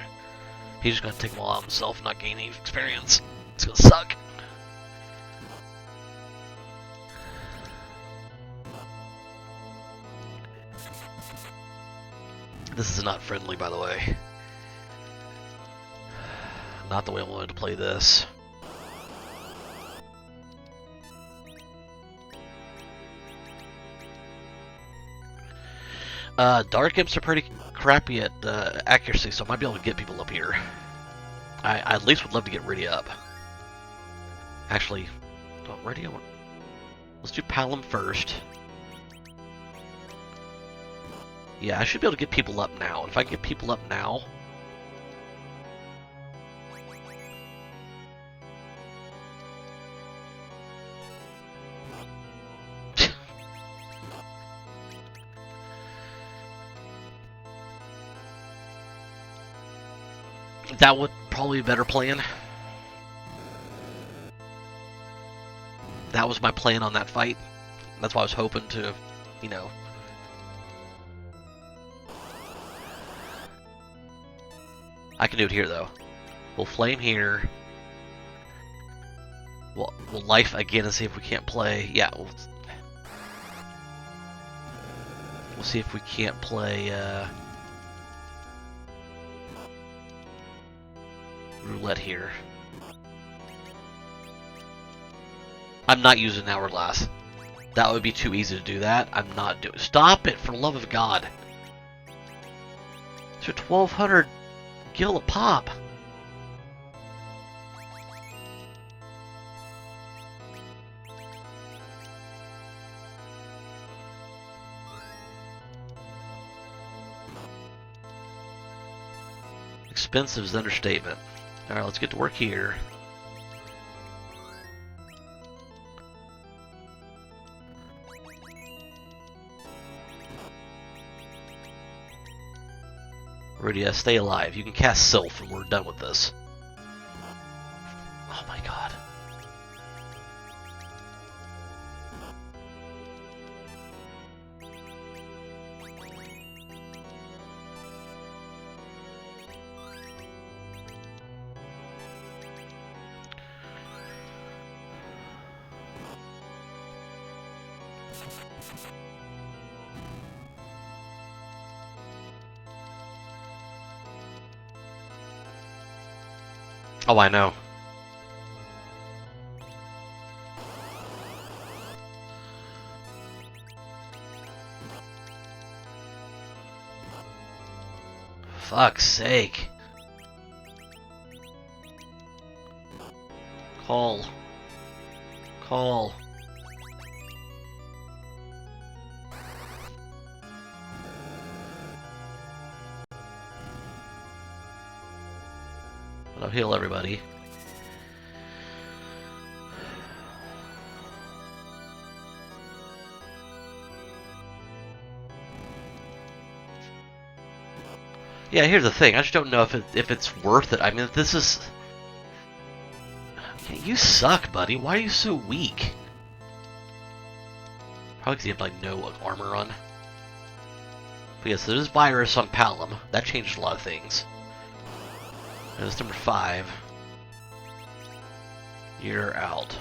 S1: He's just gonna take them all out himself and not gain any experience. It's gonna suck. This is not friendly, by the way. Not the way I wanted to play this. Dark Imps are pretty crappy at accuracy, so I might be able to get people up here. I at least would love to get Riddy up. Actually, Riddy, let's do Palom first. Yeah, I should be able to get people up now. If I can get people up now... that would probably be a better plan. That was my plan on that fight. That's why I was hoping to, you know... I can do it here, though. We'll flame here. We'll life again and see if we can't play... Yeah, we'll see if we can't play, roulette here. I'm not using Hourglass. That would be too easy to do that. I'm not doing... Stop it, for the love of God. It's a 1200 gil a pop. Expensive is understatement. Alright, let's get to work here. Rydia, stay alive. You can cast Sylph and we're done with this. Oh my god. Oh, I know. Fuck's sake. Call. Call. I'll heal everybody. Yeah, here's the thing. I just don't know if it's worth it. I mean, if this is... Yeah, you suck, buddy. Why are you so weak? Probably because you have, like, no armor on. But yes, there's virus on Palom. That changed a lot of things. And that's number 5. You're out. So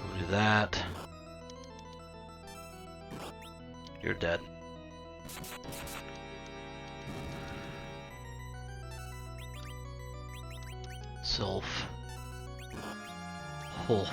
S1: we'll do that. You're dead. Sylph. Oh.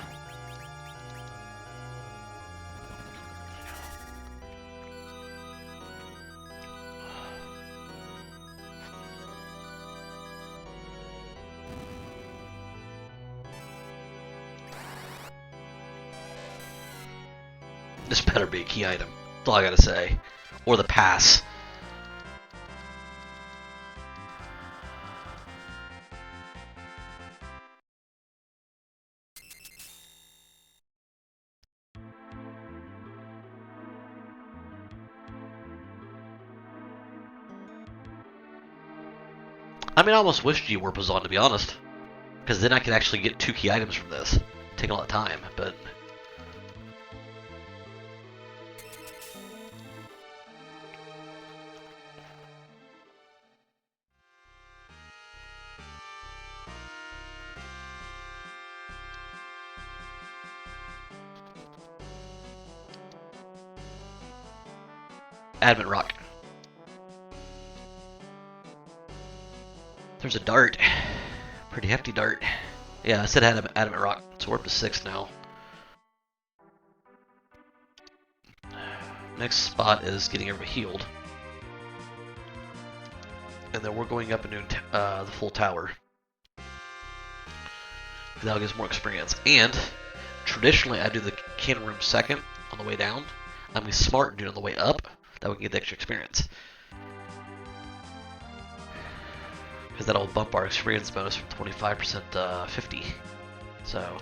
S1: This better be a key item. That's all I gotta say. Or the pass. I mean, I almost wished G-Warp was on, to be honest. Because then I could actually get 2 key items from this. Take a lot of time, but... Adamant Rock. There's a dart. Pretty hefty dart. Yeah, I said Adamant Rock. So we're up to 6 now. Next spot is getting everybody healed. And then we're going up into the full tower. That'll give us more experience. And traditionally, I do the cannon room second on the way down. I'm going to be smart and do it on the way up. That we can get the extra experience. Because that'll bump our experience bonus from 25% to 50. So.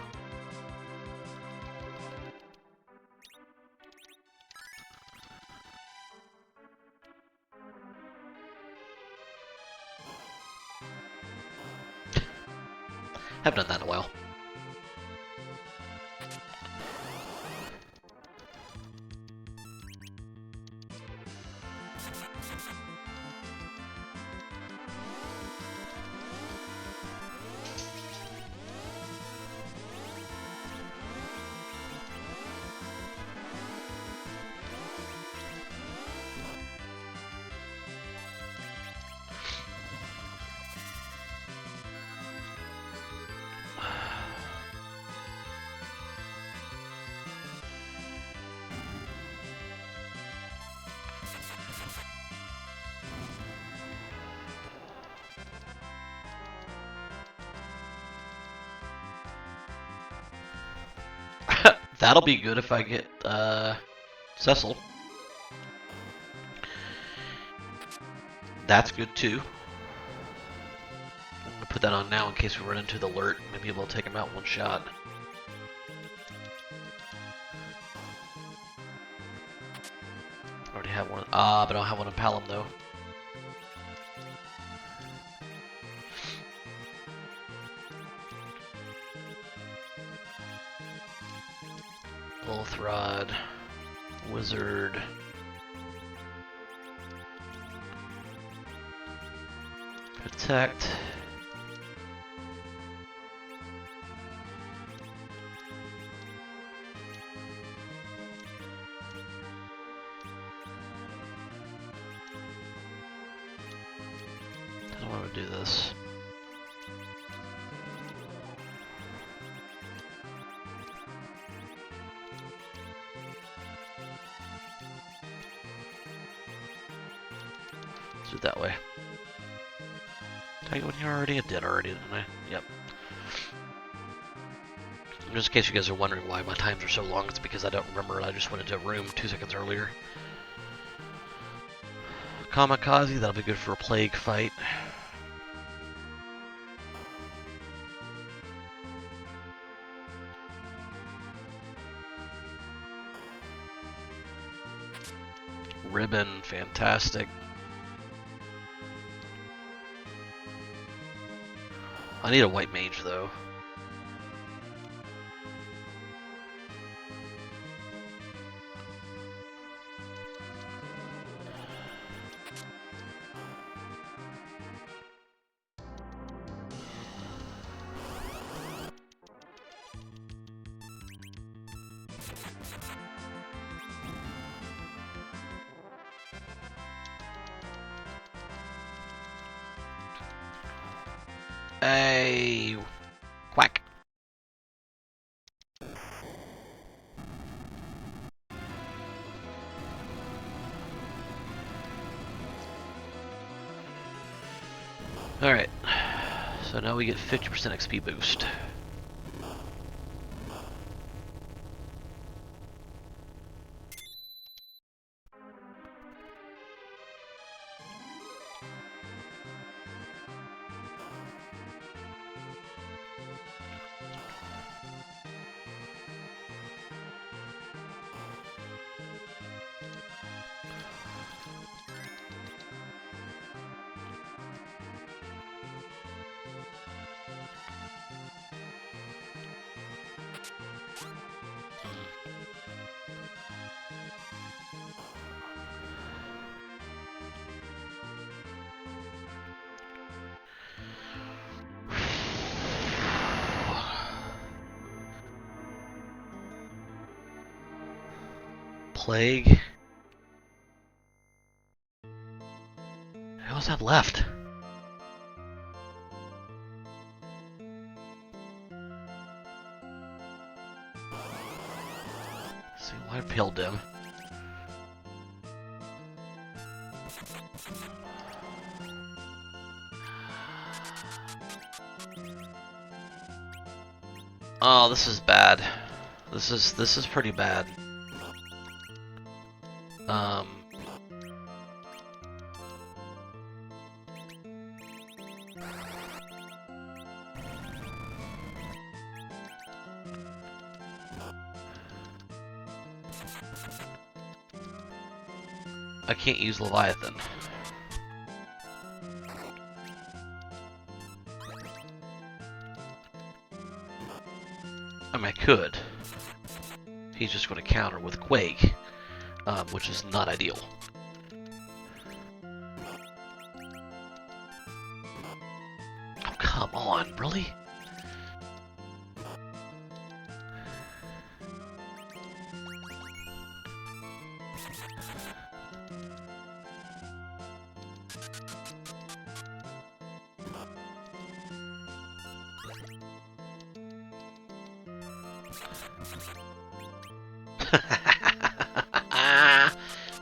S1: Haven't done that in a while. That'll be good if I get Cecil. That's good too. I'm gonna put that on now in case we run into the alert. Maybe we'll take him out one shot. Already have one. But I don't have one in Palom though. Both Rod, Wizard, Protect. I don't want to do this. Let's do it that way. Did I go in here already? I did already, didn't I? Yep. Just in case you guys are wondering why my times are so long, it's because I don't remember. I just went into a room 2 seconds earlier. Kamikaze, that'll be good for a plague fight. Ribbon, fantastic. I need a white mage though. Hey, quack. Alright, so now we get 50% XP boost. Plague. else I have left? Let's see, why Pale Dim? Oh, this is bad. This is pretty bad. I can't use Leviathan. I mean, I could. He's just going to counter with Quake, which is not ideal. Oh, come on, really?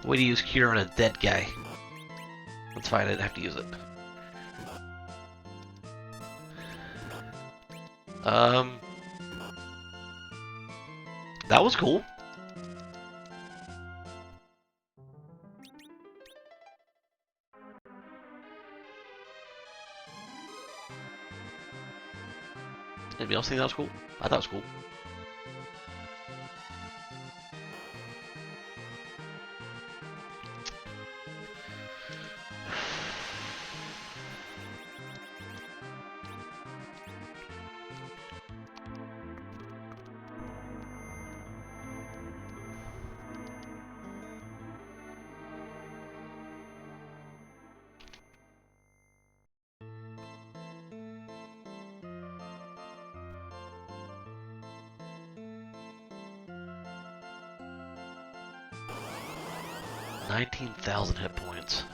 S1: Way to use Cure on a dead guy. That's fine, I didn't have to use it. That was cool. Anybody else think that was cool? I thought it was cool. $19,000 hit points.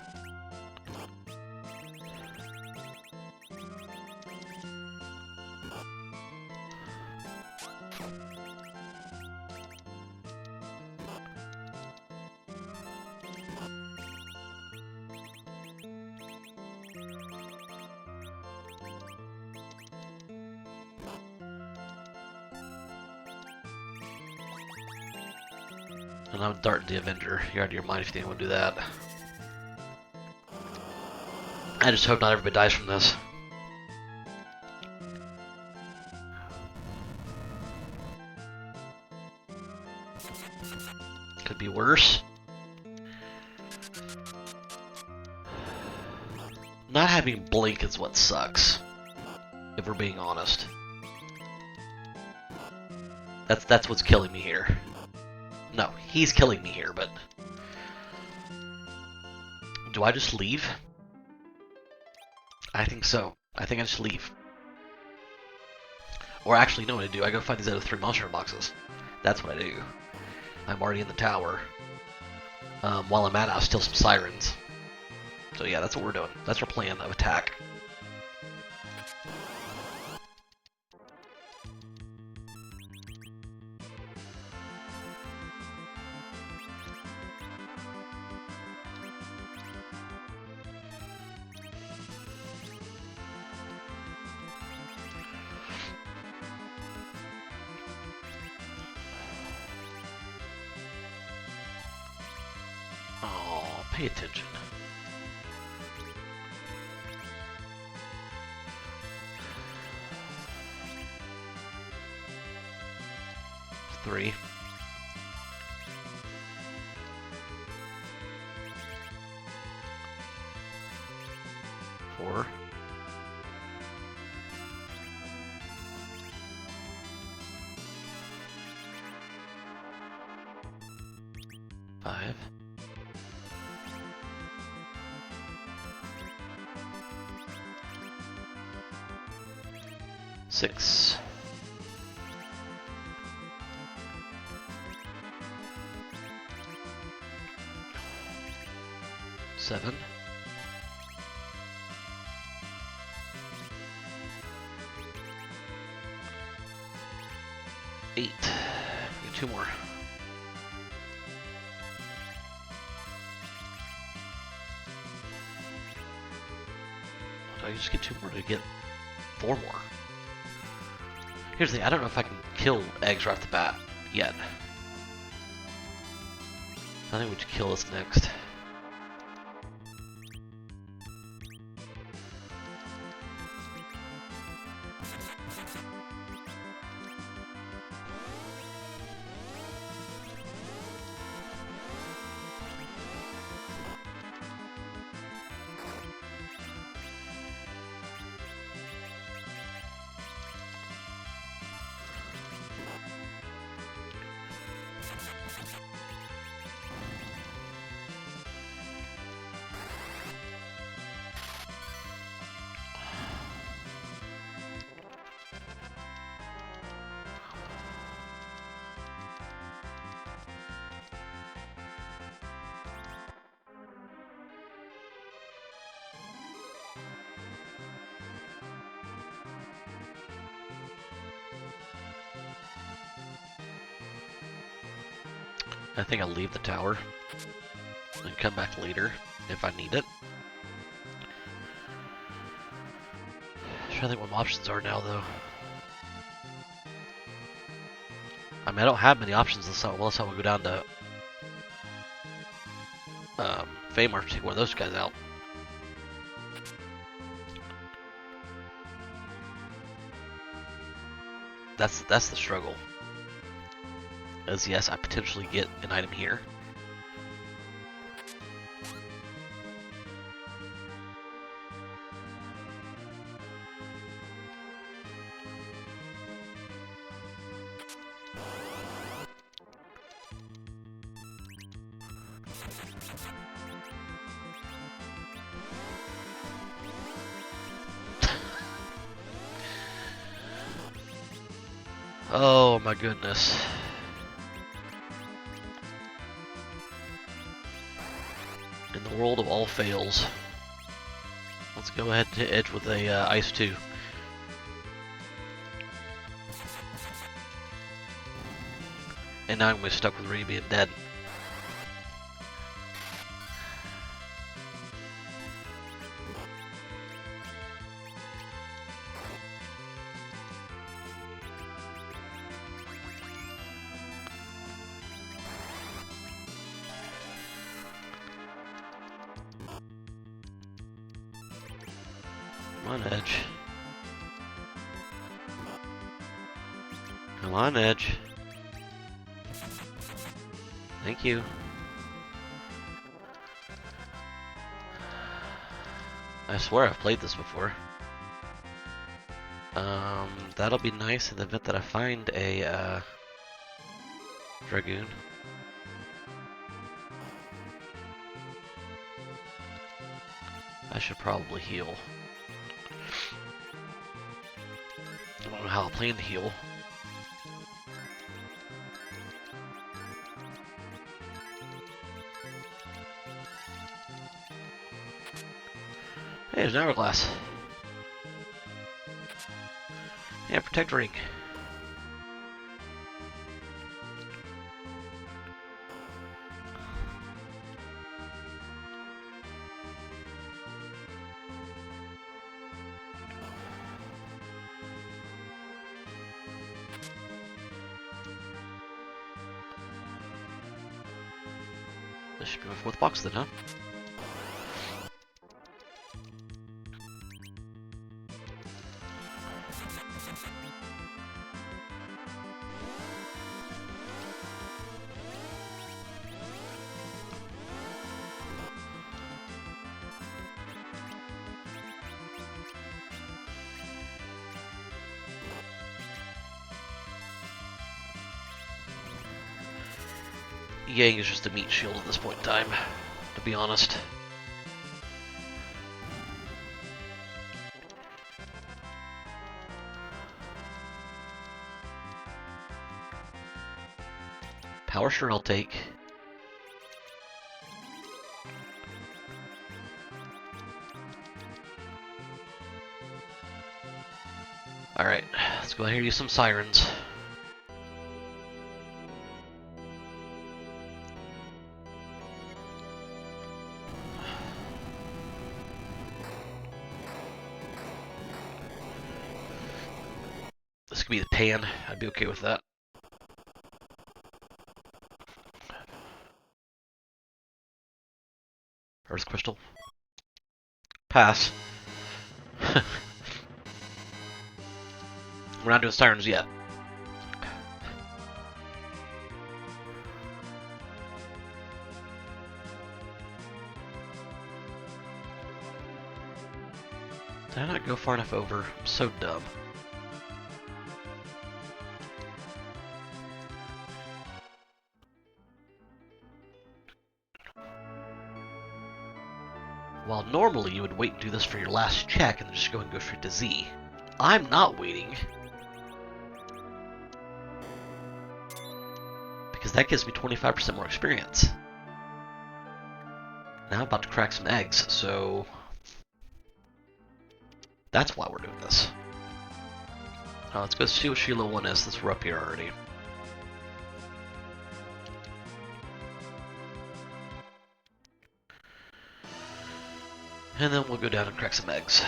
S1: And I'm darting the Avenger. You're out of your mind if you think I'm gonna do that. I just hope not everybody dies from this. Could be worse. Not having Blink is what sucks, if we're being honest. That's what's killing me here. No, he's killing me here, but... Do I just leave? I think so. I think I just leave. Or actually, no, what I do. I go find these other 3 monster boxes. That's what I do. I'm already in the tower. While I'm at it, I'll steal some sirens. So yeah, that's what we're doing. That's our plan of attack. Oh, pay attention. Three. Four. Five. 6. 7. 8. Get 2 more. I just get 2 more to get 4 more. Here's the thing, I don't know if I can kill eggs right off the bat yet. I think we should kill this next. I think I'll leave the tower and come back later if I need it. I'm trying to think what my options are now, though. I mean, I don't have many options unless I would go down to Famar to take one of those guys out. That's the struggle. As yes, I potentially get an item here. Oh my goodness. In the world of all fails. Let's go ahead to edge with a Ice 2. And now I'm going to be stuck with Ree being dead. Come on, Edge. Come on, Edge. Thank you. I swear I've played this before. That'll be nice in the event that I find a Dragoon. I should probably heal. I don't know how I'll plan to heal. Hey, there's an hourglass. Yeah, protect ring. This should be my 4th box then, huh? Yang is just a meat shield at this point in time, to be honest. Power sure I'll take. Alright, let's go ahead and use some sirens. This could be the pan. I'd be okay with that. Earth crystal. Pass. We're not doing sirens yet. Did I not go far enough over? I'm so dumb. While normally you would wait and do this for your last check and then just go and go straight to Z, I'm not waiting. Because that gives me 25% more experience. Now I'm about to crack some eggs, so that's why we're doing this. Let's go see what Sheila 1 is since we're up here already. And then we'll go down and crack some eggs.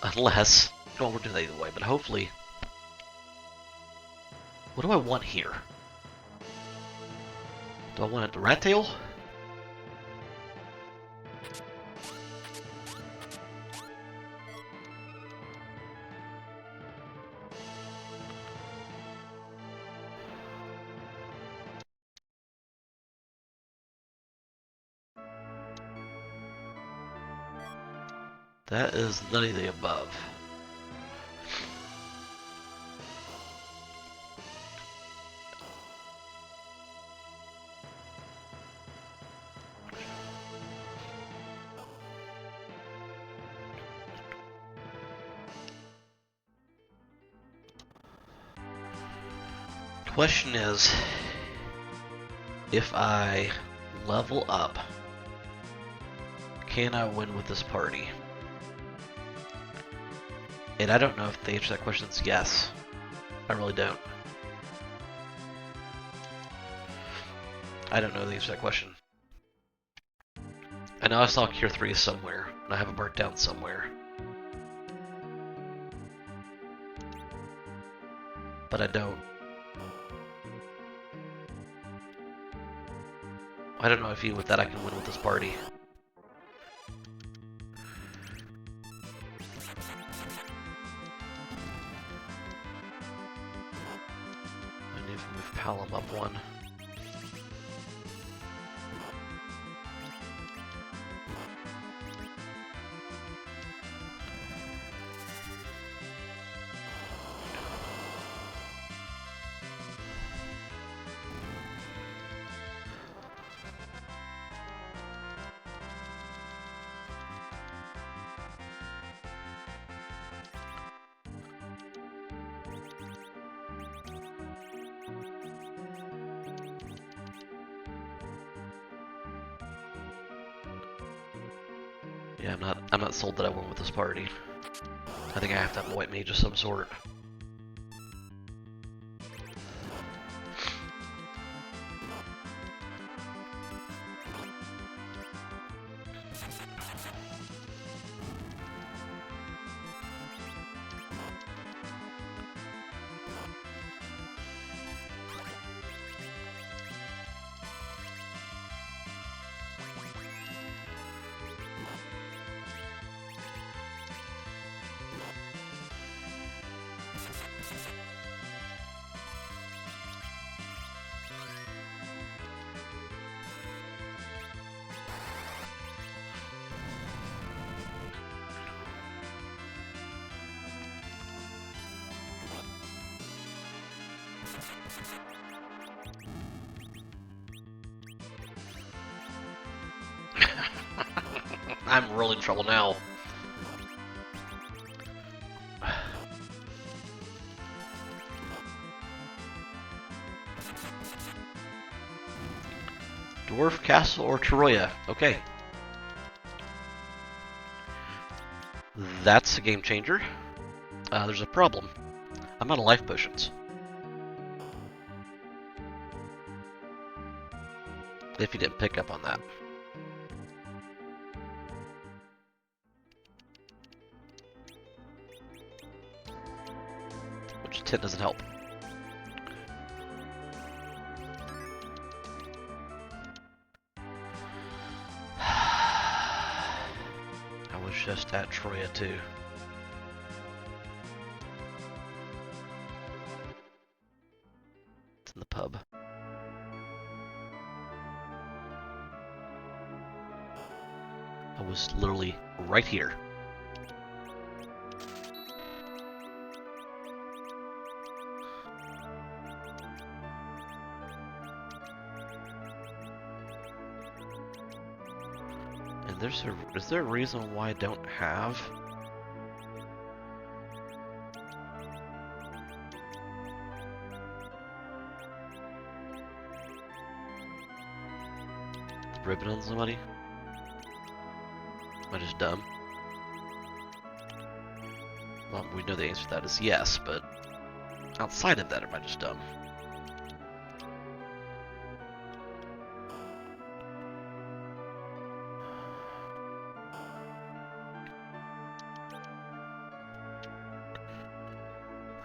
S1: Unless, well, we're doing that either way, but hopefully... What do I want here? Do I want the rat tail? That is none of the above. Question is, if I level up, can I win with this party? And I don't know if the answer to that question is yes. I really don't. I don't know the answer to that question. I know I saw Cure 3 somewhere, and I have it marked down somewhere. But I don't. I don't know if even with that I can win with this party. I need to move Palom up one. Yeah, I'm not sold that I win with this party. I think I have to have a white mage of some sort. I'm really in trouble now. Dwarf Castle or Troya? Okay. That's a game changer. There's a problem. I'm out of life potions. If you didn't pick up on that. tent doesn't help. I was just at Troya too. It's in the pub. I was literally right here. And is there a reason why I don't have? The ribbon on somebody? Am I just dumb? Well, we know the answer to that is yes, but outside of that, am I just dumb?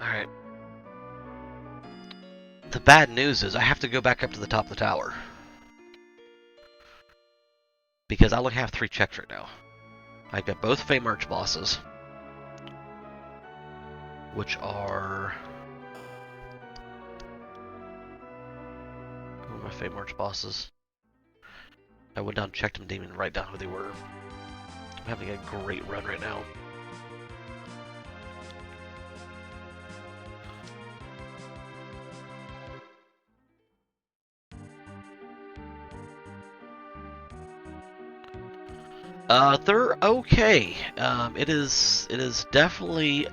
S1: Alright. The bad news is I have to go back up to the top of the tower. Because I only have 3 checks right now. I've got both Fey March bosses, which are... Who are my Fey March bosses? I went down and checked them, didn't even write down who they were. I'm having a great run right now. They're okay. It is definitely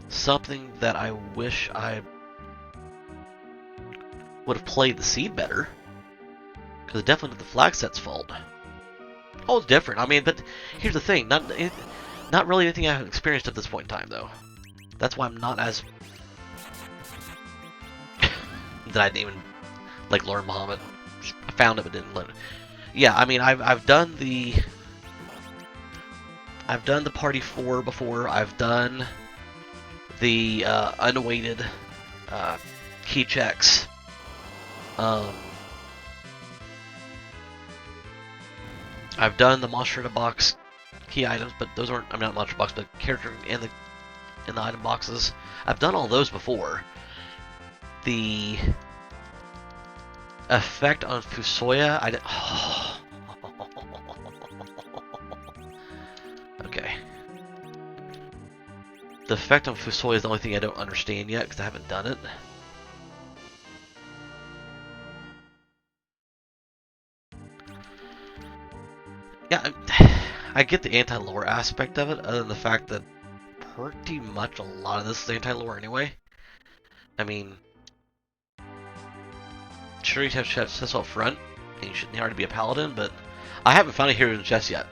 S1: something that I wish I would have played the seed better. Because it's definitely the Flagset's fault. Oh, it's different. I mean, but here's the thing: not really anything I've experienced at this point in time, though. That's why I'm not as that I didn't even like learn Muhammad. I found it, but didn't learn it. Yeah, I mean, I've done the party 4 before. I've done the unweighted key checks. I've done the monster in a box key items, but those aren't. I mean, not monster box, but character in the item boxes. I've done all those before. The effect on Fusoya, I didn't. Oh. Okay. The effect on Fusoya is the only thing I don't understand yet because I haven't done it. Yeah, I get the anti-lore aspect of it, other than the fact that pretty much a lot of this is anti-lore anyway. I mean, sure you have chests up front, and you shouldn't already be a paladin, but I haven't found a hero in the chest yet.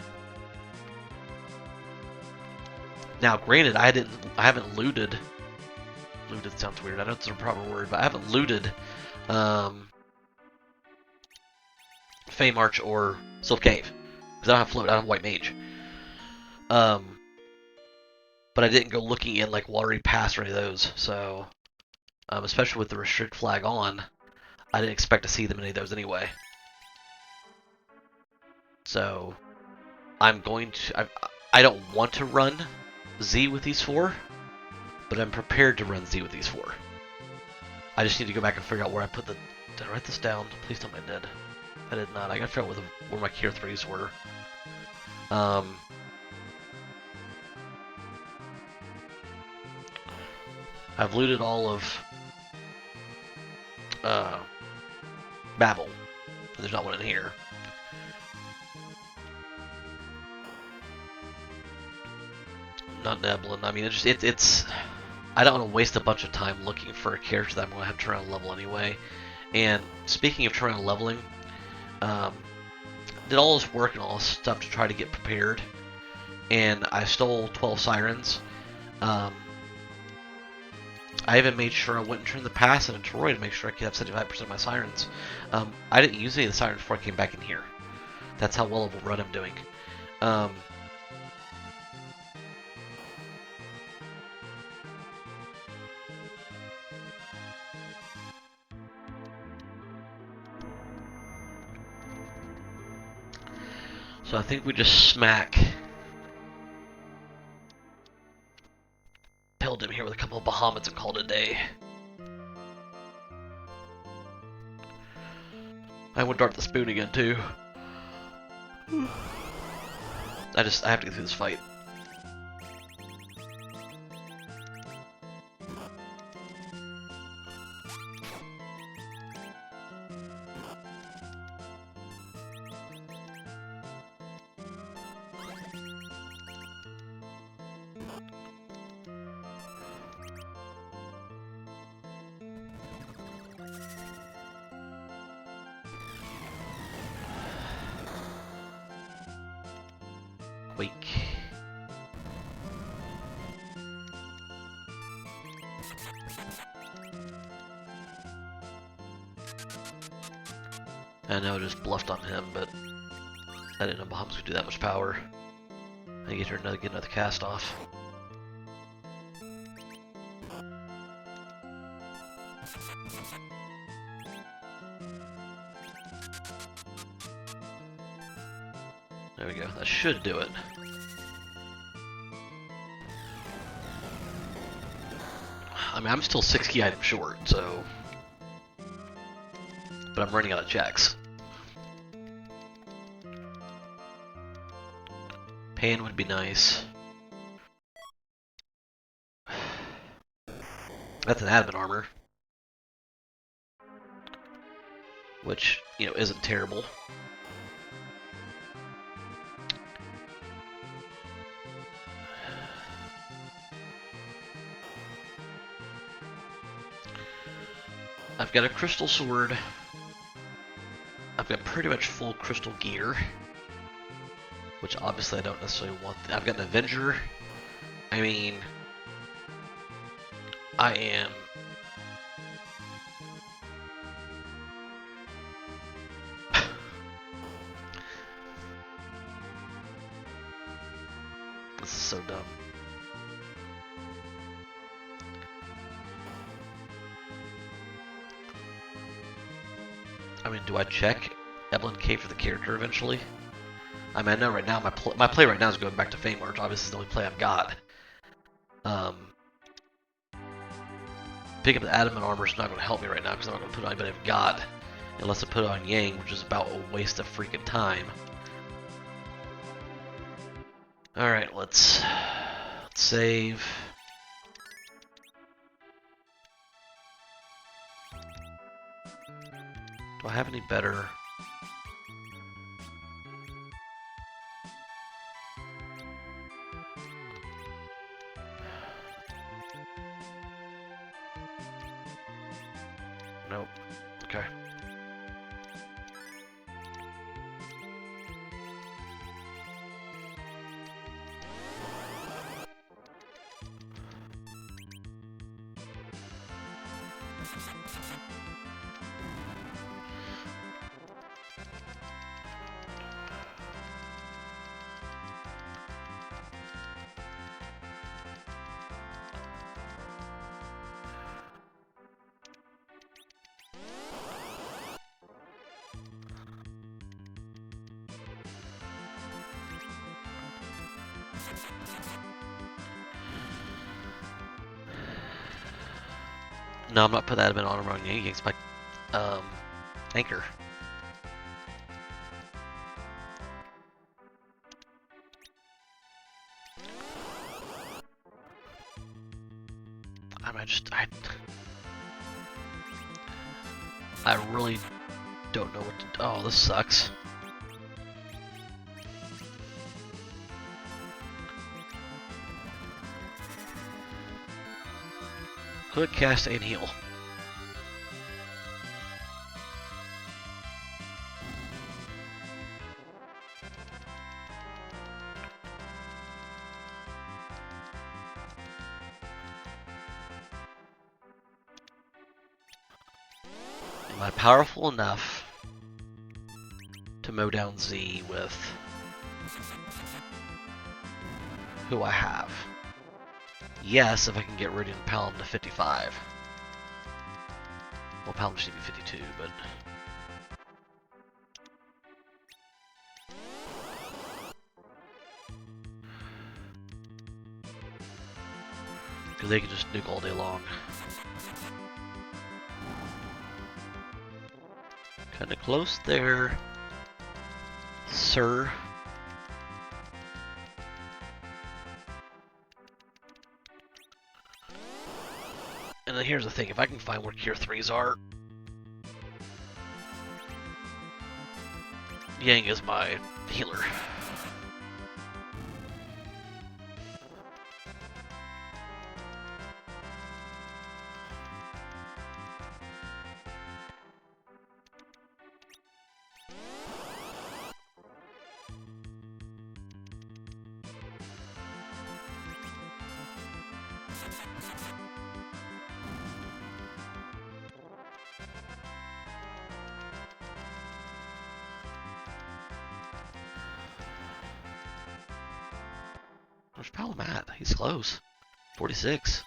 S1: Now, granted, I haven't looted. Looted sounds weird. I know it's a proper word, but I haven't looted Fey March or Sylph Cave because I don't have float. I don't have white mage. But I didn't go looking in like Watery Pass or any of those. So, especially with the restrict flag on, I didn't expect to see them in any of those anyway. So, I'm going to. I don't want to run Z with these 4, but I'm prepared to run Z with these 4. I just need to go back and figure out where I put the... Did I write this down? Please tell me I did. I did not. I gotta figure out where my Tier 3s were. I've looted all of Babel. There's not one in here. Not Neblin. I mean, it's. I don't want to waste a bunch of time looking for a character that I'm going to have to turn around level anyway. And speaking of turning around leveling, did all this work and all this stuff to try to get prepared, and I stole 12 sirens. I even made sure I went and turned the pass in Troy to make sure I could have 75% of my sirens. I didn't use any of the sirens before I came back in here. That's how well of a run I'm doing. So I think we just smack pilled him here with a couple of Bahamut's and called it a day. I would dart the spoon again too. I have to get through this fight. Wake. I know I just bluffed on him, but I didn't know Bahamut could do that much power. I get another cast off. There we go. That should do it. I mean, I'm still 6 key items short, so... But I'm running out of checks. Pan would be nice. That's an adamant armor. Which, you know, isn't terrible. I've got a crystal sword. I've got pretty much full crystal gear. Which obviously I don't necessarily want. I've got an Avenger. I mean, I am... This is so dumb. I mean, do I check Evelyn K for the character eventually? I mean, I know right now my play right now is going back to Fame March. Obviously, it's the only play I've got. Picking up the adamant armor is not going to help me right now because I'm not going to put on anybody I've got unless I put it on Yang, which is about a waste of freaking time. All right, let's save. Do I have any better? Nope. Okay. No, I'm not putting that adamant armor on you. You expect anchor. I really don't know what to do. Oh, this sucks. Hood, cast, and heal. Am I powerful enough to mow down Z with who I have? Yes, if I can get Radiant Paladin to 55. Well, Paladin should be 52, but... Because they can just nuke all day long. Kinda close there, sir. And then here's the thing, if I can find where Cure 3s are, Yang is my healer. Where's Palom at? He's close. 46.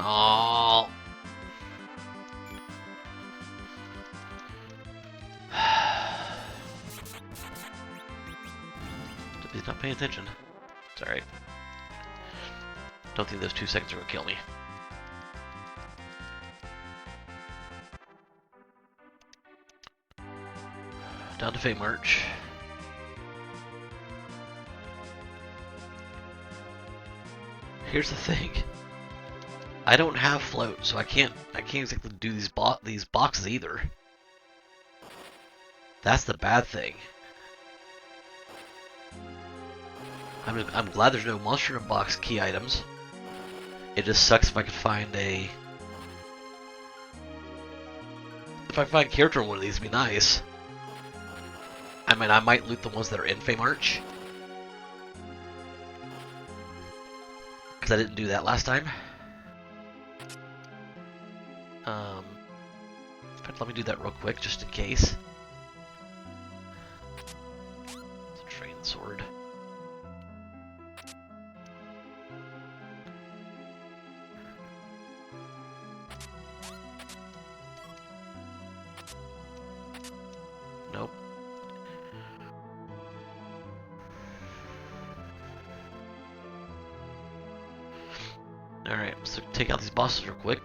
S1: Oh. He's not paying attention. It's alright. Don't think those 2 seconds are gonna kill me. Down to Fate March. Here's the thing. I don't have float, so I can't exactly do these boxes either. That's the bad thing. I'm glad there's no monster in box key items. It just sucks if I could find a... If I find a character in one of these, it'd be nice. I mean, I might loot the ones that are in Fame Arch. Because I didn't do that last time. In fact, let me do that real quick, just in case. It's a train sword. Nope. Alright, so take out these bosses real quick.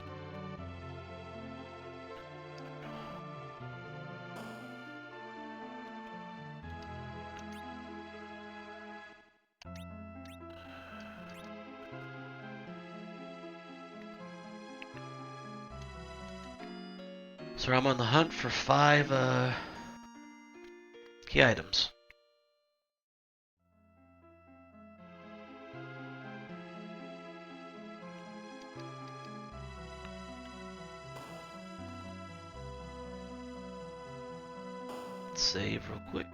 S1: So I'm on the hunt for 5 key items. Let's save real quick.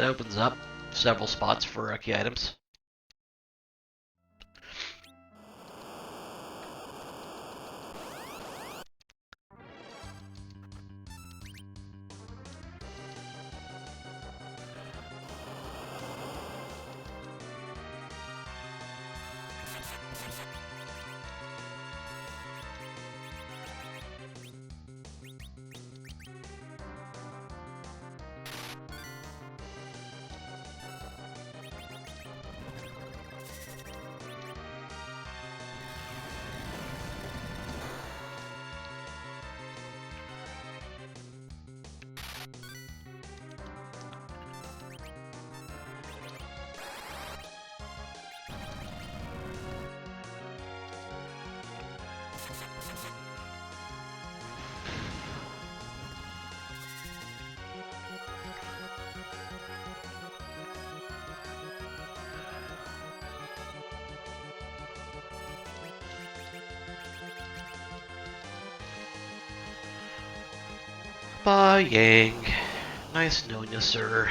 S1: That opens up several spots for key items. Bye, Yang. Nice knowing you, sir.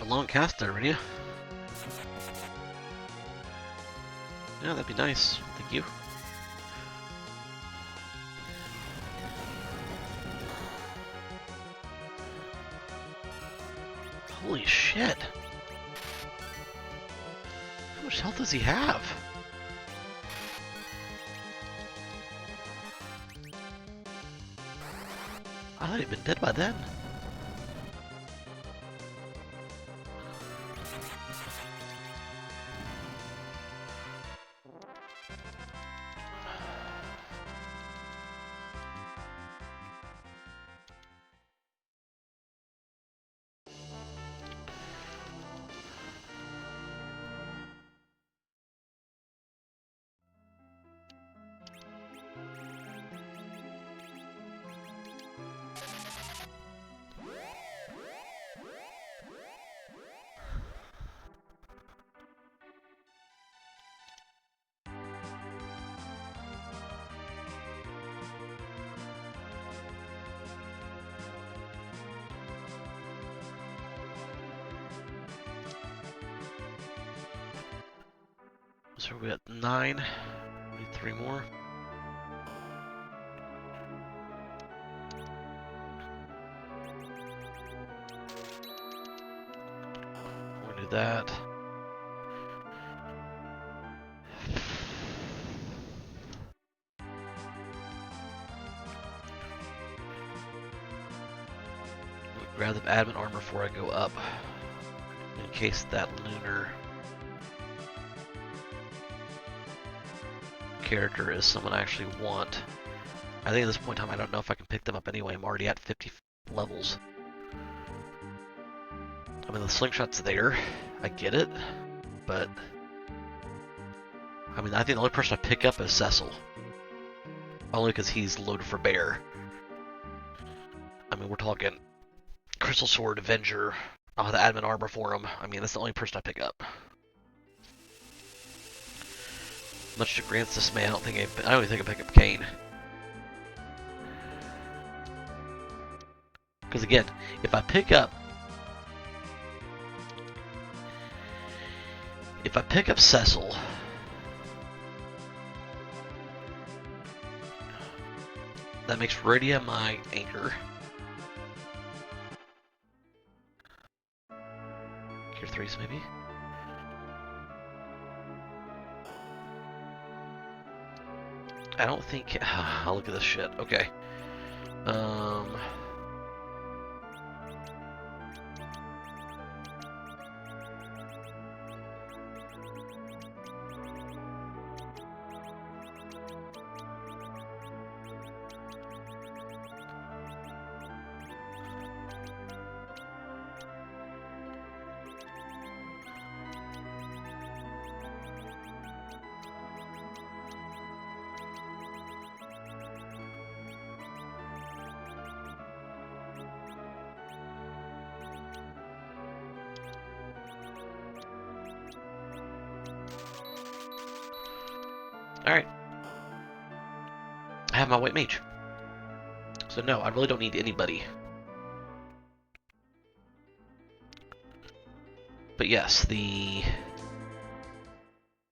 S1: A long cast there, would you? Yeah, that'd be nice. Thank you. Holy shit. How much health does he have? I thought he'd been dead by then. So we got 9. Need 3 more. We'll do that. We'll grab the admin armor before I go up, in case that lunar character is someone I actually want. I think at this point in time I don't know if I can pick them up anyway. I'm already at 50 levels. I mean, the slingshot's there, I get it, but I mean, I think the only person I pick up is Cecil. Only because he's loaded for bear. I mean, we're talking Crystal Sword, Avenger, the admin armor for him. I mean, that's the only person I pick up. Much to Grant's dismay, I don't even think I pick up Kane. Because again, if I pick up Cecil, that makes Radia my anchor. Gear 3s maybe. I don't think. I'll look at this shit. Okay. Alright. I have my white mage. So no, I really don't need anybody. But yes, the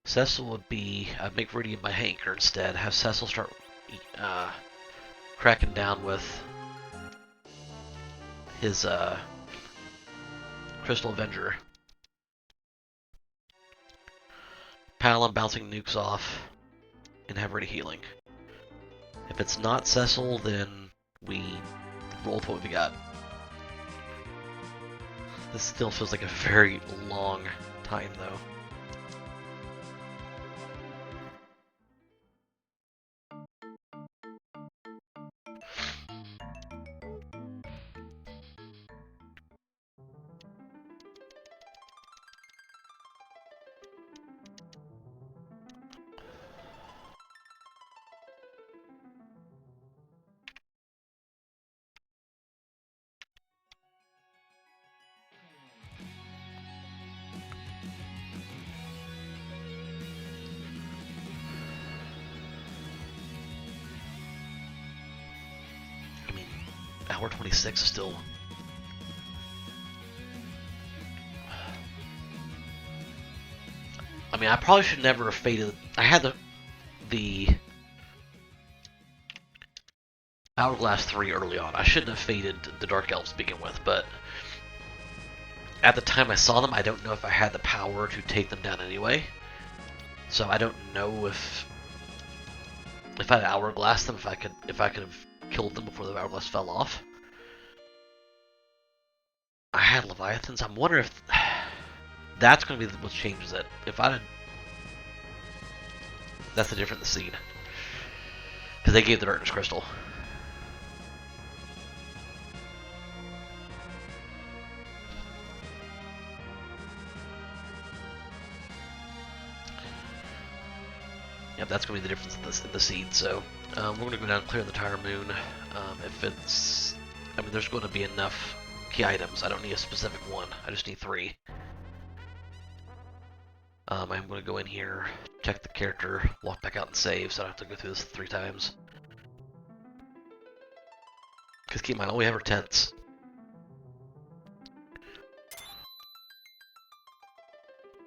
S1: Cecil would be... I'd make Viridian my anchor instead. Have Cecil start cracking down with his Crystal Avenger. Paladin bouncing nukes off, and have ready healing. If it's not Cecil, then we roll with what we got. This still feels like a very long time, though. Hour 26 is still... I mean, I probably should never have faded... I had the Hourglass 3 early on. I shouldn't have faded the Dark Elves to begin with, but... At the time I saw them, I don't know if I had the power to take them down anyway. So I don't know if I had Hourglass them, if I could have killed them before the Hourglass fell off. I had Leviathans. I'm wondering if that's going to be what changes it. If I had... That's the difference in the scene. Because they gave the Darkness Crystal. Yep, that's going to be the difference in the seed. So we're going to go down and clear the entire moon. If it's... I mean, there's going to be enough key items. I don't need a specific one. I just need 3. I'm going to go in here, check the character, walk back out and save, so I don't have to go through this 3 times. Because keep in mind, all we have are tents.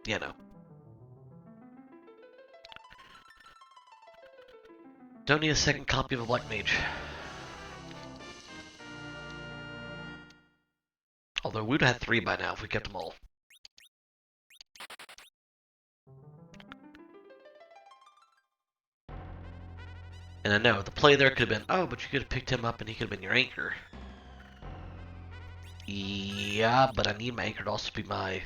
S1: Yeah, no. Don't need a second copy of a Black Mage. Although we would have had 3 by now if we kept them all. And I know, the play there could have been, oh, but you could have picked him up and he could have been your anchor. Yeah, but I need my anchor to also be my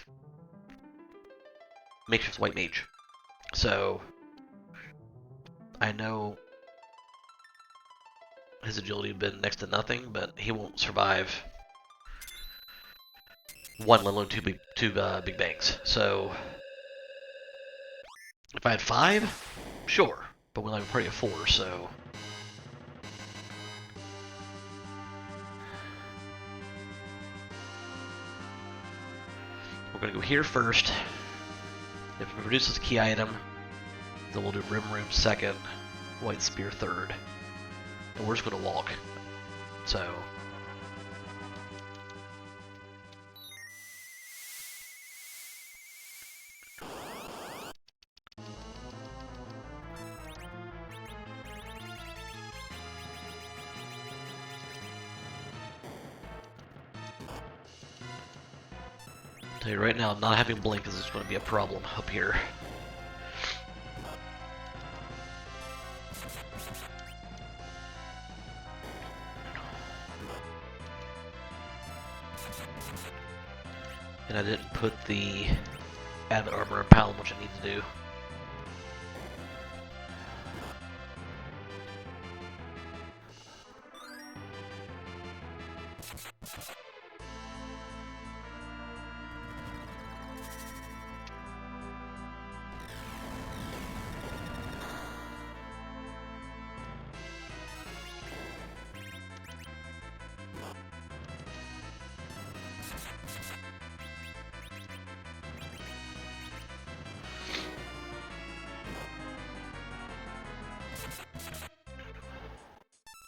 S1: makeshift white mage. So, I know his agility would have been next to nothing, but he won't survive 1, let alone 2 big bangs. So, if I had 5, sure. But we'll have a party of 4, so... We're going to go here first. If it produces a key item, then we'll do Rim Room second, White Spear third. And we're just going to walk. So... I'll tell you right now, not having blink is going to be a problem up here. And I didn't put the added armor and paladin, which I need to do.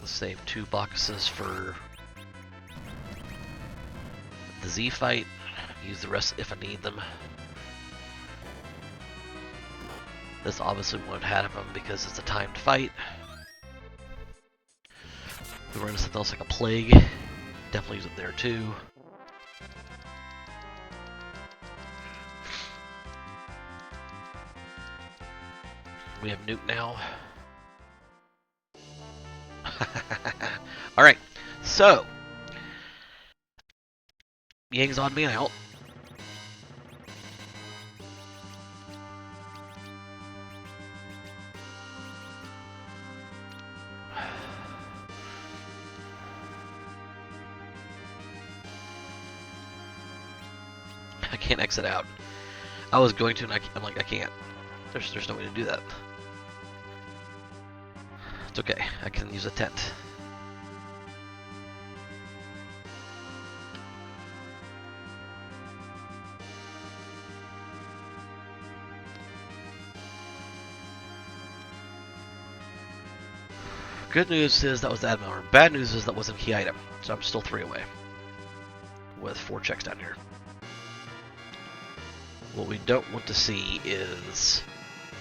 S1: save 2 boxes for the Z fight. Use the rest if I need them. This obviously won't have them because it's a timed fight. We run into something else like a plague. Definitely use it there too. We have Nuke now. Alright, so Yang's on me out. I can't exit out. I was going to, and I'm like, I can't. There's no way to do that. It's okay. I can use a tent. Good news is that was the admin armor. Bad news is that wasn't a key item, so I'm still 3 away with 4 checks down here. What we don't want to see is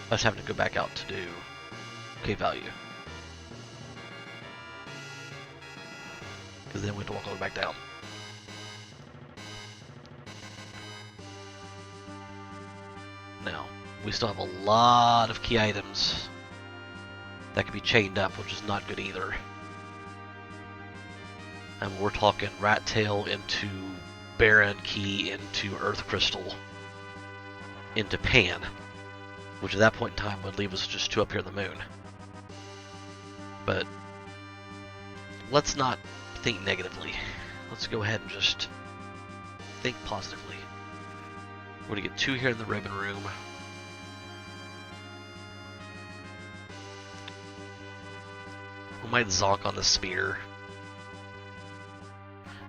S1: us having to go back out to do K value. Because then we have to walk all the way back down. Now, we still have a lot of key items that can be chained up, which is not good either. And we're talking Rat Tail into Baron Key into Earth Crystal into Pan, which at that point in time would leave us just 2 up here in the moon. But let's not think negatively. Let's go ahead and just think positively. We're going to get 2 here in the ribbon room. We might zonk on the spear.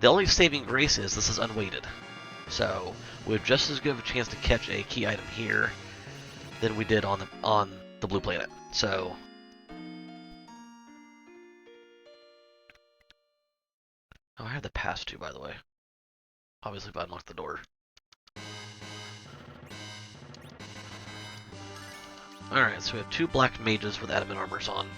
S1: The only saving grace is this is unweighted. So we have just as good of a chance to catch a key item here than we did on the blue planet. So oh, I had the pass too, by the way. Obviously, if I unlocked the door. Alright, so we have 2 black mages with adamant armors on.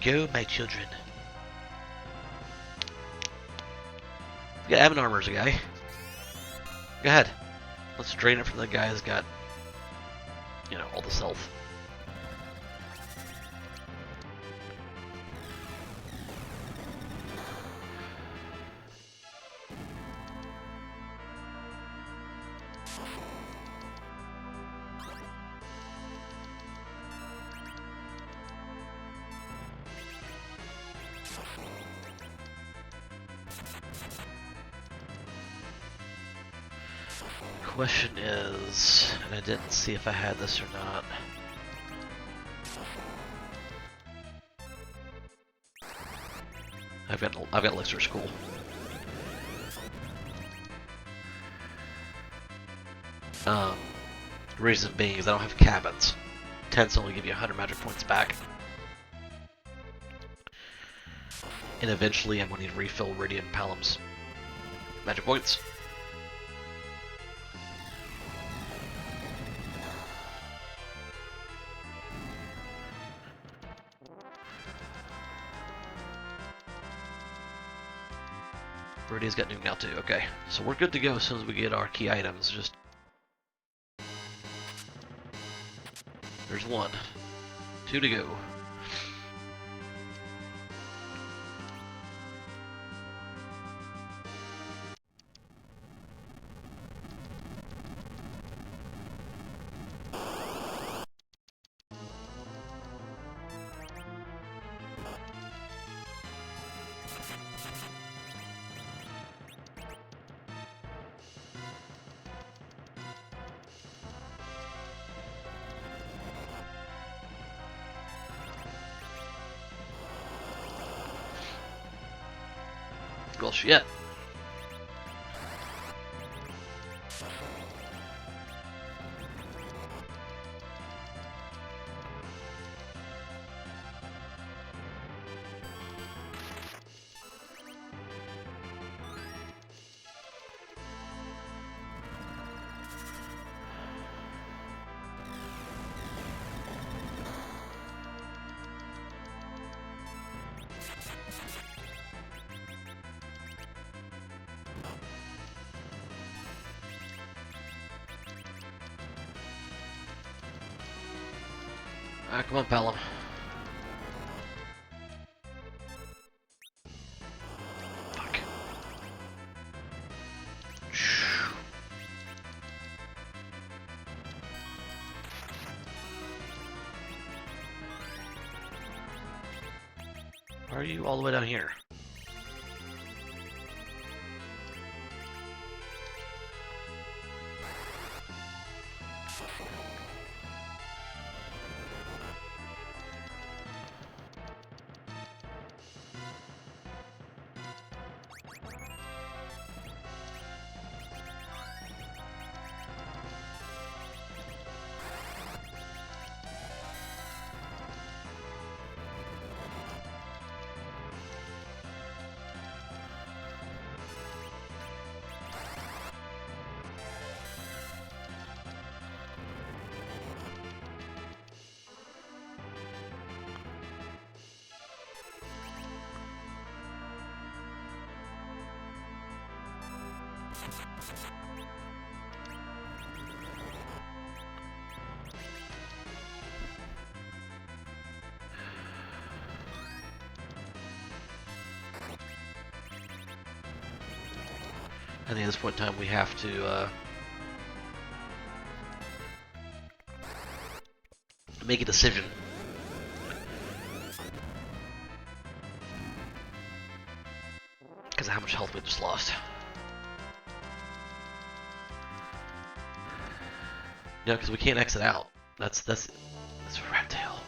S1: Go, my children. We got adamant armors, a guy. Go ahead. Let's drain it from the guy who's got, you know, all this health. Question is, and I didn't see if I had this or not. I've got elixir school. Reason being is I don't have cabins. Tents only give you 100 magic points back. And eventually I'm going to need to refill Radiant Palom's magic points. Viridia's got Nuke now too. Okay, so we're good to go as soon as we get our key items. Just there's 1, 2 to go. Well, shit. Alright, come on, Pelham. Fuck. Why are you all the way down here? I think at this point in time we have to make a decision. Because of how much health we just lost. No, because we can't exit out. That's a rat tail.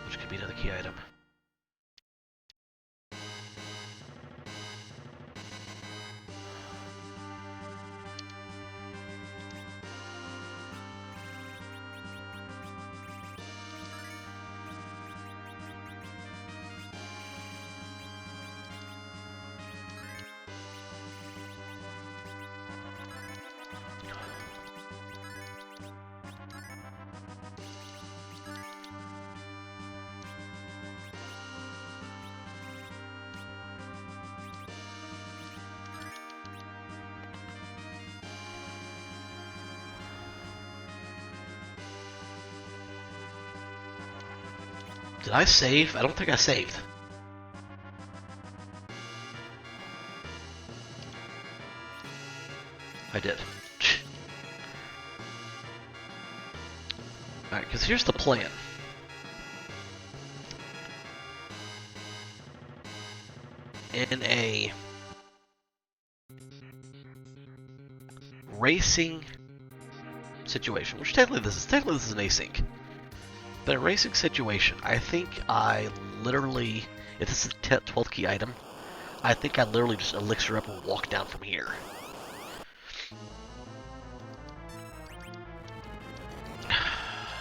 S1: Which could be another key item. Did I save? I don't think I saved. I did. Alright, because here's the plan. In a racing situation, which technically this is an async. But in a racing situation, I think I literally, if this is a 12th key item, I think I literally just elixir up and walk down from here.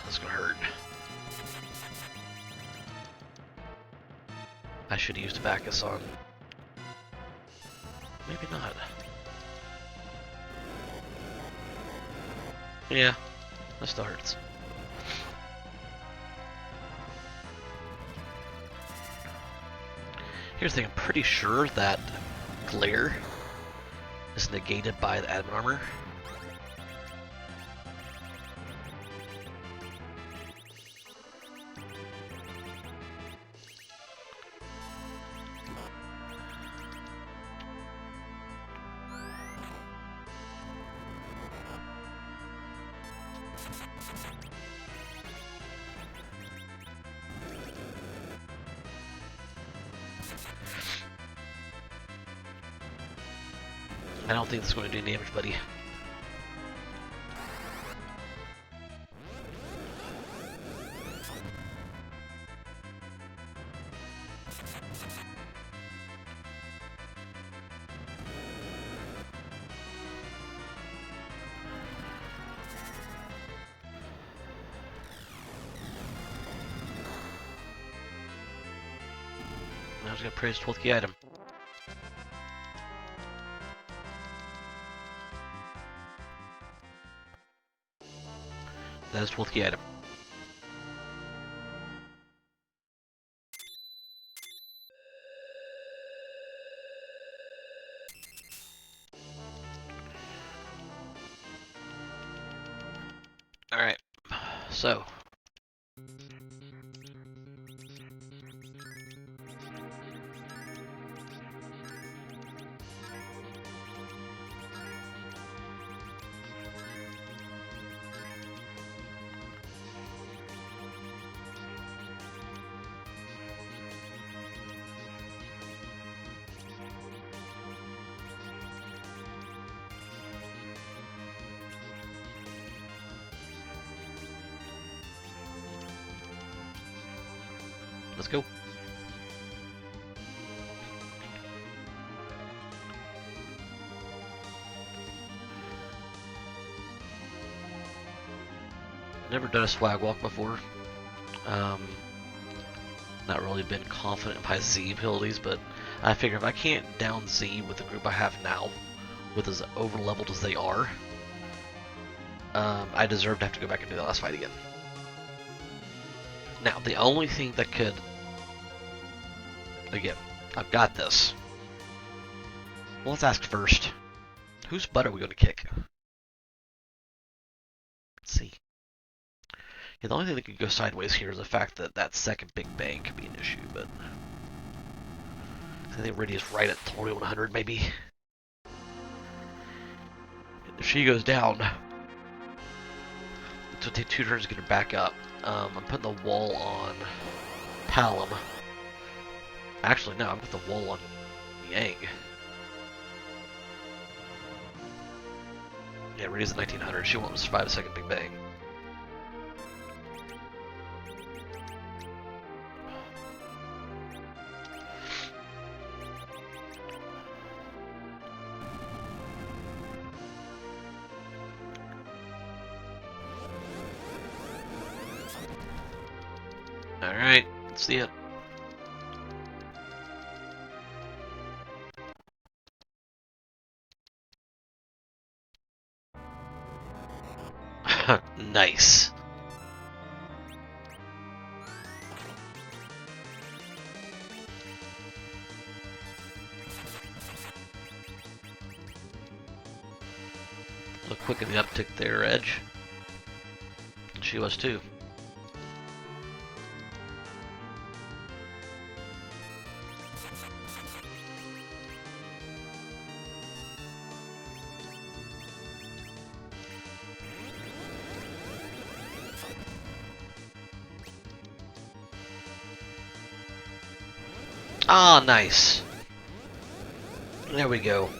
S1: That's gonna hurt. I should have used Abacus on. Maybe not. Yeah, that still hurts. Here's the thing, I'm pretty sure that glare is negated by the admin armor. I don't think this is going to do any damage, buddy. I was gonna praise 12th key item. That is 12th key item. Alright, so. Let's go. Never done a swag walk before. Not really been confident in my Z abilities, but I figure if I can't down Z with the group I have now, with as over leveled as they are, I deserve to have to go back and do the last fight again. Now, the only thing that could, again, I've got this. Well, let's ask first, whose butt are we going to kick? Let's see. Yeah, the only thing that could go sideways here is the fact that that second Big Bang could be an issue, but I think Riddy's right at 2100 maybe. If she goes down, it's going to take 2 turns to get her back up. I'm putting the wall on Palom. Actually, no, I'm putting the wall on Yang. Yeah, Riddy's at 1900. She won't survive a second Big Bang. Alright, let's see it. Nice. Look quick in the uptick there, Edge. And she was too. Ah, nice. There we go.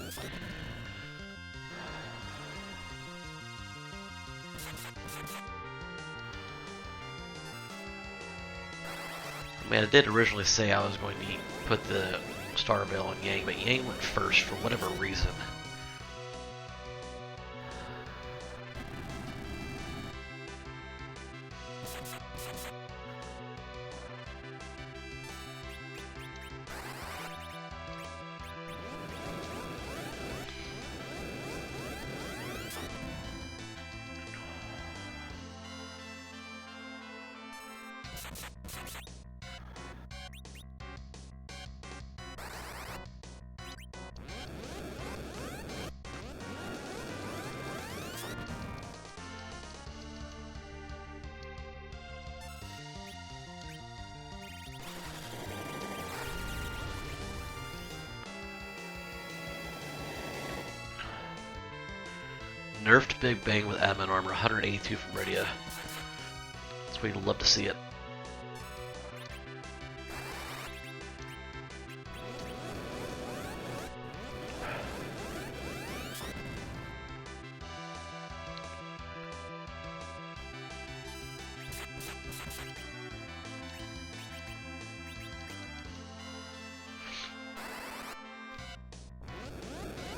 S1: I mean, I did originally say I was going to put the Star Veil on Yang, but Yang went first for whatever reason. Nerfed Big Bang with admin armor, 182 from Radia. That's where you'd love to see it.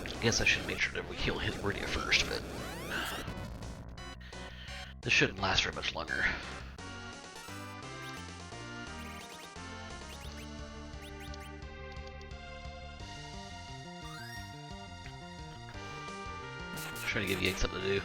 S1: I guess I should make sure that we heal his Radia first, but this shouldn't last very much longer. Try to give Yank something to do.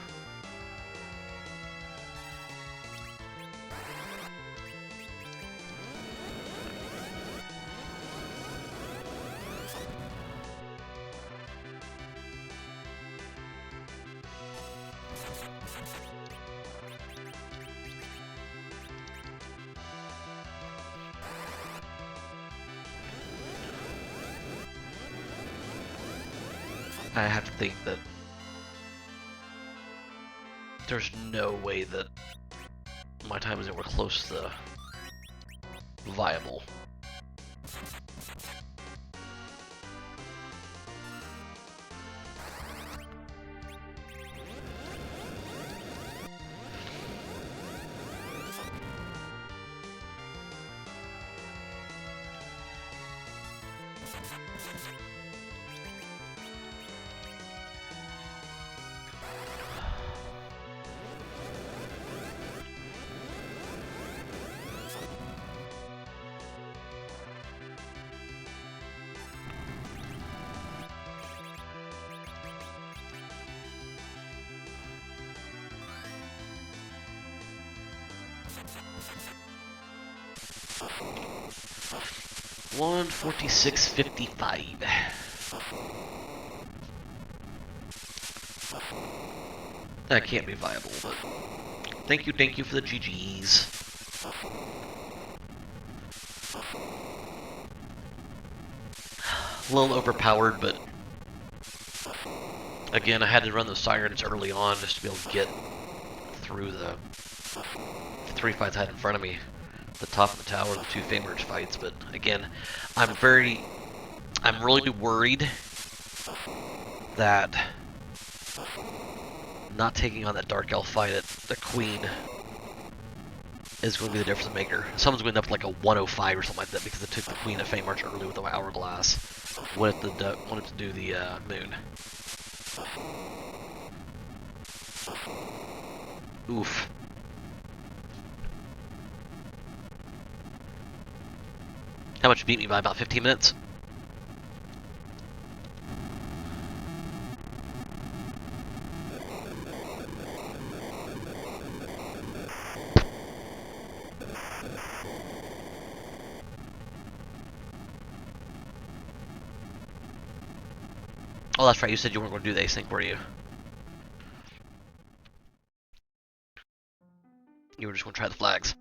S1: I have to think that there's no way that my time is anywhere close to viable. $146.55. That can't be viable, but thank you for the GGs. A little overpowered, but again, I had to run those sirens early on just to be able to get through the 3 fights I had in front of me. The top of the tower, the 2 Famerge fights, but again, I'm really worried that not taking on that Dark Elf fight at the Queen is going to be the difference maker. Someone's going to end up like a 105 or something like that because it took the Queen at Famerge early with the Hourglass. Wanted to do the Moon. Oof. How much beat me by? About 15 minutes? Oh, that's right. You said you weren't going to do the async, were you? You were just going to try the flags.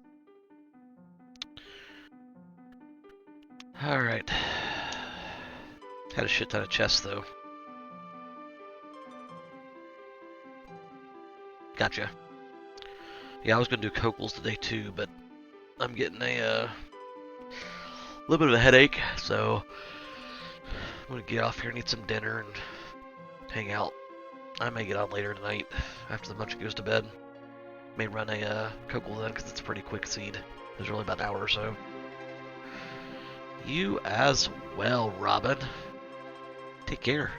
S1: Alright. Had a shit ton of chests, though. Gotcha. Yeah, I was going to do Kokels today, too, but I'm getting a little bit of a headache, so I'm going to get off here and eat some dinner and hang out. I may get on later tonight after the munchkin goes to bed. May run a Kokel then, because it's a pretty quick seed. It's really about an hour or so. You as well, Robin. Take care.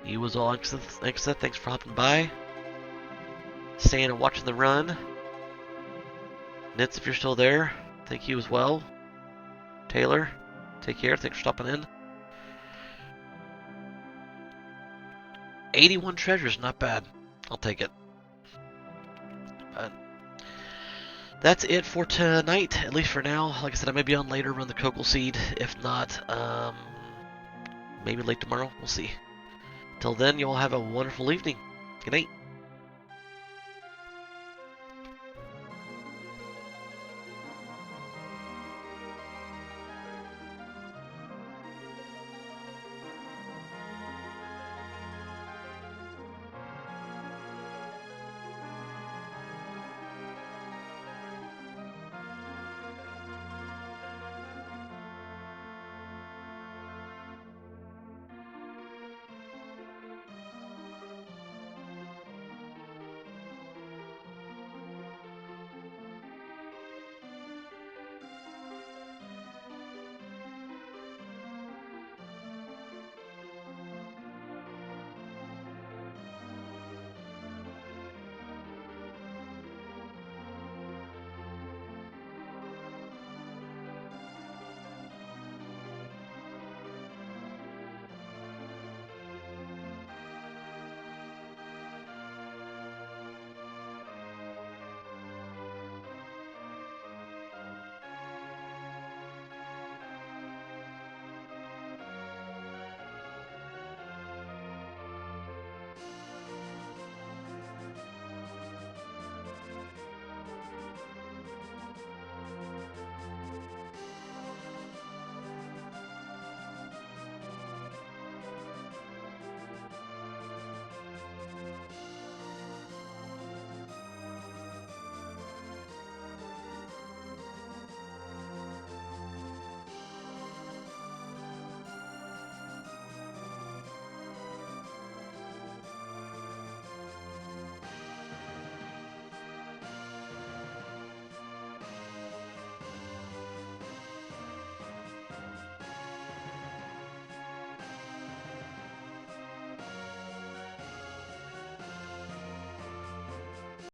S1: You was all thanks for hopping by. Staying and watching the run. Nitz, if you're still there, thank you as well. Taylor, take care. Thanks for stopping in. 81 treasures, not bad. I'll take it. That's it for tonight, at least for now. Like I said, I may be on later, run the Kokel seed. If not, maybe late tomorrow. We'll see. Till then, you all have a wonderful evening. Good night.